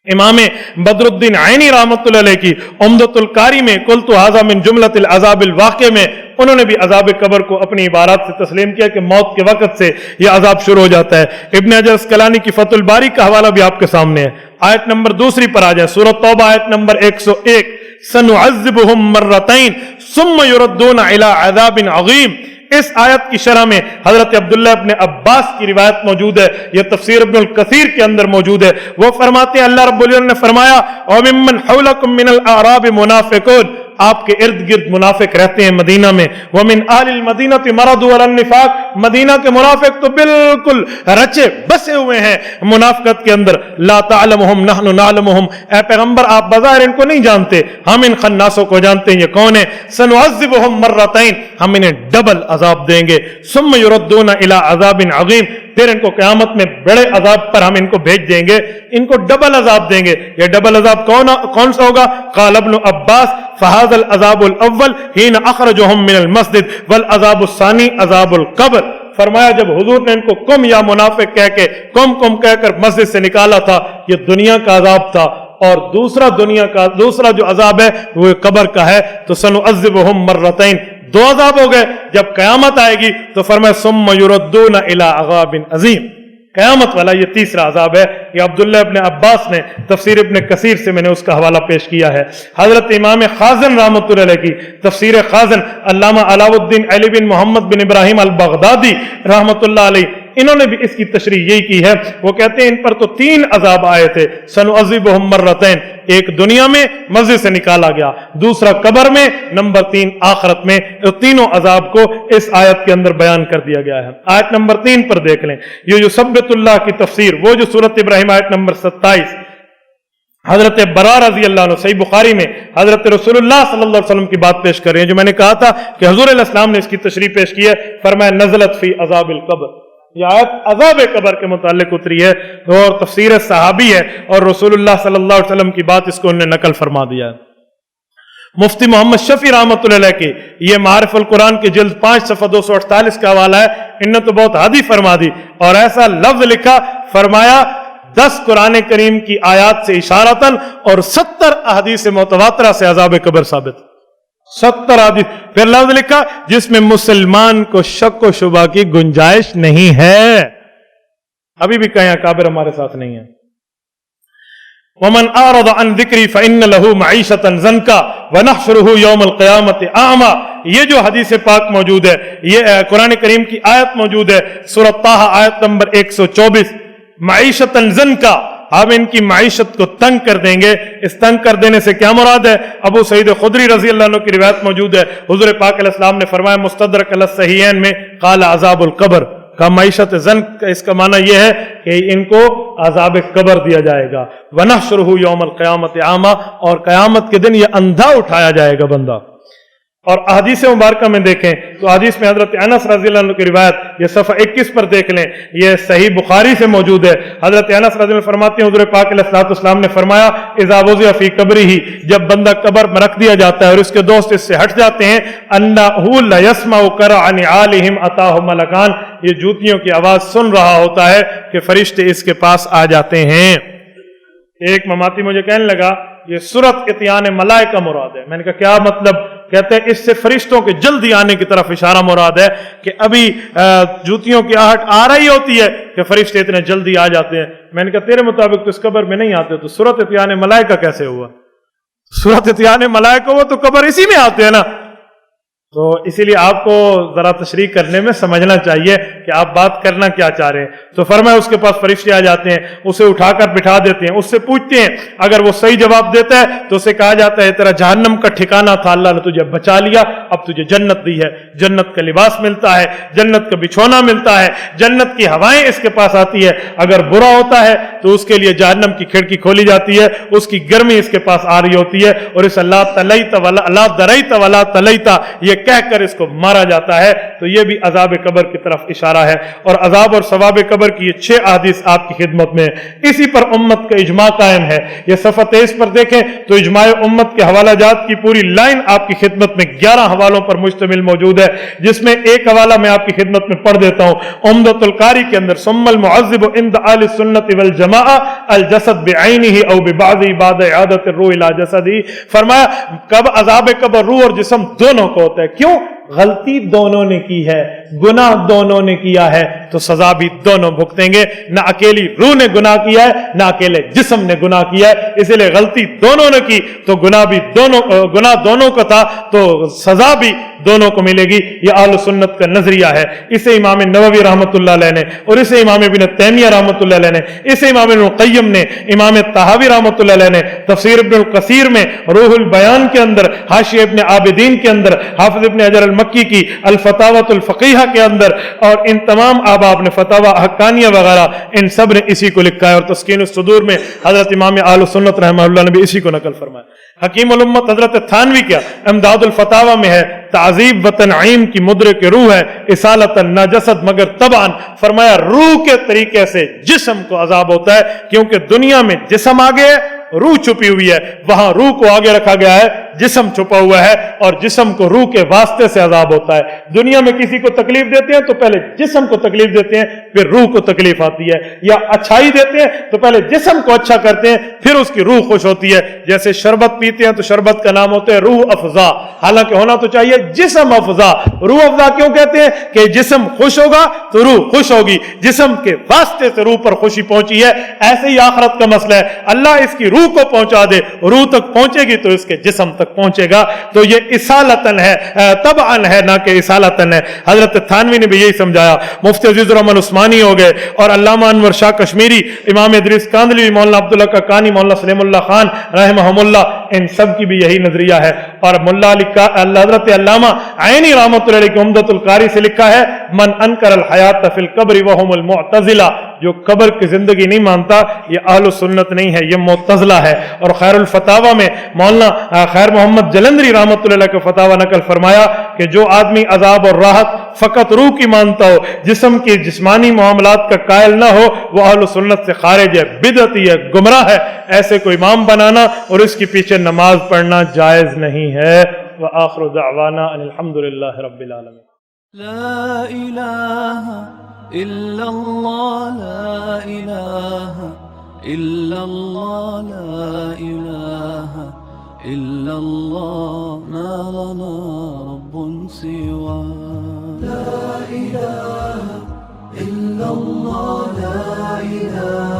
امام بدر الدین عینی رحمۃ اللہ علیہ کی عمدۃ القاری میں قلت ھذا من جملۃ العذاب الواقع میں انہوں نے بھی عذاب قبر کو اپنی عبارات سے تسلیم کیا کہ موت کے وقت سے یہ عذاب شروع ہو جاتا ہے۔ ابن حجر اسقلانی کی فتح الباری کا حوالہ بھی آپ کے سامنے ہے۔ آیت نمبر 2 پر آ جائیں، سورۃ توبہ آیت نمبر 101، سنعذبهم مرتين ثم يردون الى عذاب عظیم۔ اس آیت کی شرح میں حضرت عبداللہ ابن عباس کی روایت موجود ہے، یہ تفسیر ابن الکثیر کے اندر موجود ہے۔ وہ فرماتے ہیں اللہ رب العزت نے فرمایا وَمِمَّنْ حَوْلَكُم مِّنَ الْأَعْرَابِ مُنَافِقُونَ، آپ کے ارد گرد منافق رہتے ہیں مدینہ میں۔ وَمِنْ أَهْلِ الْمَدِينَةِ مَرَضُوا عَلَى النِّفَاقِ، مدینہ کے منافق تو بالکل رچے بسے ہوئے ہیں منافقت کے اندر۔ لَا تَعْلَمُهُمْ نَحْنُ نَعْلَمُهُمْ، اے پیغمبر آپ بظاہر ان کو نہیں جانتے، ہم ان خناسوں کو جانتے ہیں۔ یہ کون ہے؟ سَنُعَذِّبُهُمْ مرتين، ہم انہیں ڈبل عذاب دیں گے۔ ثُمَّ يُرَدُّونَ إِلَى عَذَابٍ عَظِيمٍ، پھر ان کو قیامت میں بڑے عذاب پر ہم ان کو بھیج دیں گے، ان کو ڈبل عذاب دیں گے۔ یہ ڈبل عذاب کون سا ہوگا؟ قال ابن عباس فهذا العذاب الاول حين اخرجهم من المسجد والعذاب الثاني عذاب القبر۔ فرمایا جب حضور نے ان کو کم یا منافق کہہ کے کم کہہ کر مسجد سے نکالا تھا، یہ دنیا کا عذاب تھا، اور دوسرا جو عذاب ہے وہ قبر کا ہے۔ تو سنعذبهم مرتين، 2 عذاب ہو گئے۔ جب قیامت آئے گی تو فرمایا ثم يردون الى عذاب عظیم، قیامت والا یہ تیسرا عذاب ہے۔ یہ عبداللہ ابن عباس نے تفسیر ابن کثیر سے میں نے اس کا حوالہ پیش کیا ہے۔ حضرت امام خازن رحمۃ اللہ علیہ کی تفسیر خازن، علامہ علاء الدین علی بن محمد بن ابراہیم البغدادی رحمۃ اللہ علیہ، انہوں نے بھی اس کی تشریح یہی کی ہے۔ وہ کہتے ہیں ان پر تو 3 عذاب آئے تھے، سنعذبهم مرتين، ایک دنیا میں مسجد سے نکالا گیا، دوسرا قبر میں، نمبر 3 آخرت میں۔ تینوں عذاب کو اس آیت کے اندر بیان کر دیا گیا ہے۔ آیت نمبر 3 پر دیکھ لیں، یہ یثبت اللہ کی تفسیر، وہ جو سورۃ ابراہیم آیت نمبر 27، حضرت برا رضی اللہ عنہ صحیح بخاری میں حضرت رسول اللہ صلی اللہ علیہ وسلم کی بات پیش کر رہے ہیں، جو میں نے کہا تھا کہ حضور علیہ السلام نے اس کی تشریح پیش کی ہے۔ فرمایا نزلت فی عذاب القبر، یہ آیت عذاب قبر کے متعلق اتری ہے، اور تفسیر صحابی ہے، اور رسول اللہ صلی اللہ علیہ وسلم کی بات اس کو انہوں نے نقل فرما دیا ہے۔ مفتی محمد شفیع رحمۃ اللہ علیہ کی یہ معارف القرآن کی جلد 5 صفحہ 248 کا حوالہ ہے، انہوں نے تو بہت حادی فرما دی، اور ایسا لفظ لکھا، فرمایا 10 قرآن کریم کی آیات سے اشارتاً اور 70 احادیث متواترہ سے عذاب قبر ثابت، 70 حدیث۔ پھر لفظ لکھا جس میں مسلمان کو شک و شبہ کی گنجائش نہیں ہے۔ ابھی بھی کہیں اکابر ہمارے ساتھ نہیں ہیں۔ ومن اعرض عن ذکری فان له معیشۃ ضنکا ونحشره یوم القیامۃ اعمی، یہ جو حدیث پاک موجود ہے، یہ قرآن کریم کی آیت موجود ہے، سورۃ طٰہٰ آیت نمبر 124، معیشۃ ضنکا، ہم ان کی معیشت کو تنگ کر دیں گے۔ اس تنگ کر دینے سے کیا مراد ہے؟ ابو سعید خدری رضی اللہ عنہ کی روایت موجود ہے، حضور پاک علیہ السلام نے فرمایا مستدرک علی الصحیحین میں، قال عذاب القبر، کا معیشت ضنک، اس کا معنی یہ ہے کہ ان کو عذاب قبر دیا جائے گا۔ ونحشرہ یوم القیامۃ اعمی، اور قیامت کے دن یہ اندھا اٹھایا جائے گا بندہ۔ اور احادیث مبارکہ میں دیکھیں تو حدیث میں حضرت انس رضی اللہ عنہ کی روایت، یہ صفحہ 21 پر دیکھ لیں، یہ صحیح بخاری سے موجود ہے۔ حضرت انس رضی اللہ عنہ فرماتے ہیں حضور پاک علیہ السلام نے فرمایا اذا وضع فی قبرہ، جب بندہ قبر میں رکھ دیا جاتا ہے اور اس کے دوست اس سے ہٹ جاتے ہیں، انہ لا یسمع قرع نعالہم اتاہ ملکان، یہ جوتیوں کی آواز سن رہا ہوتا ہے کہ فرشتے اس کے پاس آ جاتے ہیں۔ ایک مماتی مجھے کہنے لگا یہ سورت اتیان ملائکہ مراد ہے۔ میں نے کہا کیا مطلب؟ کہتے ہیں اس سے فرشتوں کے جلدی آنے کی طرف اشارہ مراد ہے کہ ابھی جوتیوں کی آہٹ آ رہی ہوتی ہے کہ فرشتے اتنے جلدی آ جاتے ہیں۔ میں نے کہا تیرے مطابق تو اس قبر میں نہیں آتے، تو سورت اتیان ملائکہ کیسے ہوا؟ سورت اتیان ملائکہ ہوا تو قبر اسی میں آتے ہیں نا۔ تو اسی لیے آپ کو ذرا تشریح کرنے میں سمجھنا چاہیے کہ آپ بات کرنا کیا چاہ رہے ہیں. تو فرمایا اس کے پاس فرشتے آ جاتے ہیں, اسے اٹھا کر بٹھا دیتے ہیں, اس سے پوچھتے ہیں, اگر وہ صحیح جواب دیتا ہے تو اسے کہا جاتا ہے تیرا جہنم کا ٹھکانہ تھا, اللہ نے تجھے بچا لیا, اب تجھے جنت دی ہے, جنت کا لباس ملتا ہے, جنت کا بچھونا ملتا ہے, جنت کی ہوائیں اس کے پاس آتی ہے. اگر برا ہوتا ہے تو اس کے لیے جہنم کی کھڑکی کھولی جاتی ہے, اس کی گرمی اس کے پاس آ رہی ہوتی ہے, اور اس اللہ تلیت ولا اللہ دریت ولا تلیتا یہ کہہ کر اس کو مارا جاتا ہے. تو یہ بھی عذاب قبر کی طرف اشارہ ہے, اور عذاب اور ثواب قبر کی یہ 6 احادیث آپ کی خدمت میں. اسی پر امت کا اجماع قائم ہے. یہ صفحہ 23 پر دیکھیں تو اجماع امت کے حوالہ جات کی پوری لائن آپ کی خدمت میں 11 حوالوں پر مشتمل موجود ہے, جس میں ایک حوالہ میں آپ کی خدمت میں پڑھ دیتا ہوں. عمدۃ القاری کے اندر ثم المعذب عند اہل السنۃ والجماعہ الجسد بعینہ او ببعضہ بعد اعادۃ الروح الی جسدہ. فرمایا کب عذاب قبر روح اور جسم دونوں کو ہوتا ہے. کیوں؟ غلطی دونوں نے کی ہے, گناہ دونوں نے کیا ہے, تو سزا بھی دونوں بھگتیں گے. نہ اکیلی روح نے گناہ کیا ہے, نہ اکیلے جسم نے گناہ کیا ہے, اس لیے غلطی دونوں نے کی تو گناہ دونوں کا تھا, تو سزا بھی دونوں کو ملے گی. یہ اہل سنت کا نظریہ ہے. اسے امام نووی رحمۃ اللہ علیہ نے, اور اسے امام ابن تیمیہ رحمۃ اللہ علیہ نے, اسے امام ابن القیم نے, امام طحاوی رحمۃ اللہ علیہ نے تفسیر ابن القصیر میں, روح البیان کے اندر, حاشیہ ابن عابدین کے اندر, حافظ ابن حجر مکی کی الفتاوۃ الفقیہ کے اندر, اور ان تمام آباب نے فتاوی حقانیہ وغیرہ ان سب نے اسی کو لکھا ہے. اور تسکین الصدور میں حضرت امام اہل سنت رحمہ اللہ نے بھی اسی کو نقل فرمایا. حکیم الامت حضرت تھانوی کیا امداد الفتاوی میں ہے, تعذیب و تنعیم کی مدرک روح ہے, اصالت نہ جسد مگر طبعاً. فرمایا روح کے طریقے سے جسم کو عذاب ہوتا ہے, کیونکہ دنیا میں جسم آگے ہے, روح چھپی ہوئی ہے, وہاں روح کو آگے رکھا گیا ہے, جسم چھپا ہوا ہے, اور جسم کو روح کے واسطے سے عذاب ہوتا ہے. دنیا میں کسی کو تکلیف دیتے ہیں تو پہلے جسم کو تکلیف دیتے ہیں, پھر روح کو تکلیف آتی ہے, یا اچھائی دیتے ہیں تو پہلے جسم کو اچھا کرتے ہیں, پھر اس کی روح خوش ہوتی ہے. جیسے شربت پیتے ہیں تو شربت کا نام ہوتا ہے روح افزا, حالانکہ ہونا تو چاہیے جسم افزا. روح افزا کیوں کہتے ہیں؟ کہ جسم خوش ہوگا تو روح خوش ہوگی, جسم کے واسطے سے روح پر خوشی پہنچی ہے. ایسے ہی آخرت کا مسئلہ ہے, اللہ اس کی روح کو پہنچا دے, روح تک پہنچے گی تو اس کے جسم تک پہنچے گا. تو یہ اصالتن ہے, طبعاً ہے, نہ کہ اصالتن ہے. حضرت تھانوی نے بھی یہی سمجھایا. مفتی عزیز الرحمن عثمانی ہو گئے, اور علامہ انور شاہ کشمیری, امام ادریس کاندھلوی, مولانا عبداللہ کاکانی, مولانا سلیم اللہ خان رحمہم اللہ, ان سب کی بھی یہی نظریہ ہے. اور ملا علی حضرت علامہ عینی رحمۃ اللہ علیہ کی عمدۃ القاری سے لکھا ہے, من انکر الحیات فی القبر وہم المعتزلہ, جو قبر کی زندگی نہیں مانتا یہ اہل سنت نہیں ہے, یہ معتزلہ ہے. اور خیر الفتاوی میں مولانا خیر محمد جلندری رحمۃ اللہ علیہ کا فتاوی نقل فرمایا کہ جو آدمی عذاب اور راحت فقط روح کی مانتا ہو, جسم کی جسمانی معاملات کا قائل نہ ہو, وہ اہل سنت سے خارج ہے, بدعتی ہے, گمراہ ہے. ایسے کو امام بنانا اور اس کے پیچھے نماز پڑھنا جائز نہیں ہے. وآخر دعوانا ان الحمدللہ رب العالمین. لا إله إلا الله, لا إله إلا الله, لا إله إلا الله, ما لنا رب سوى. لا إله إلا الله, لا إله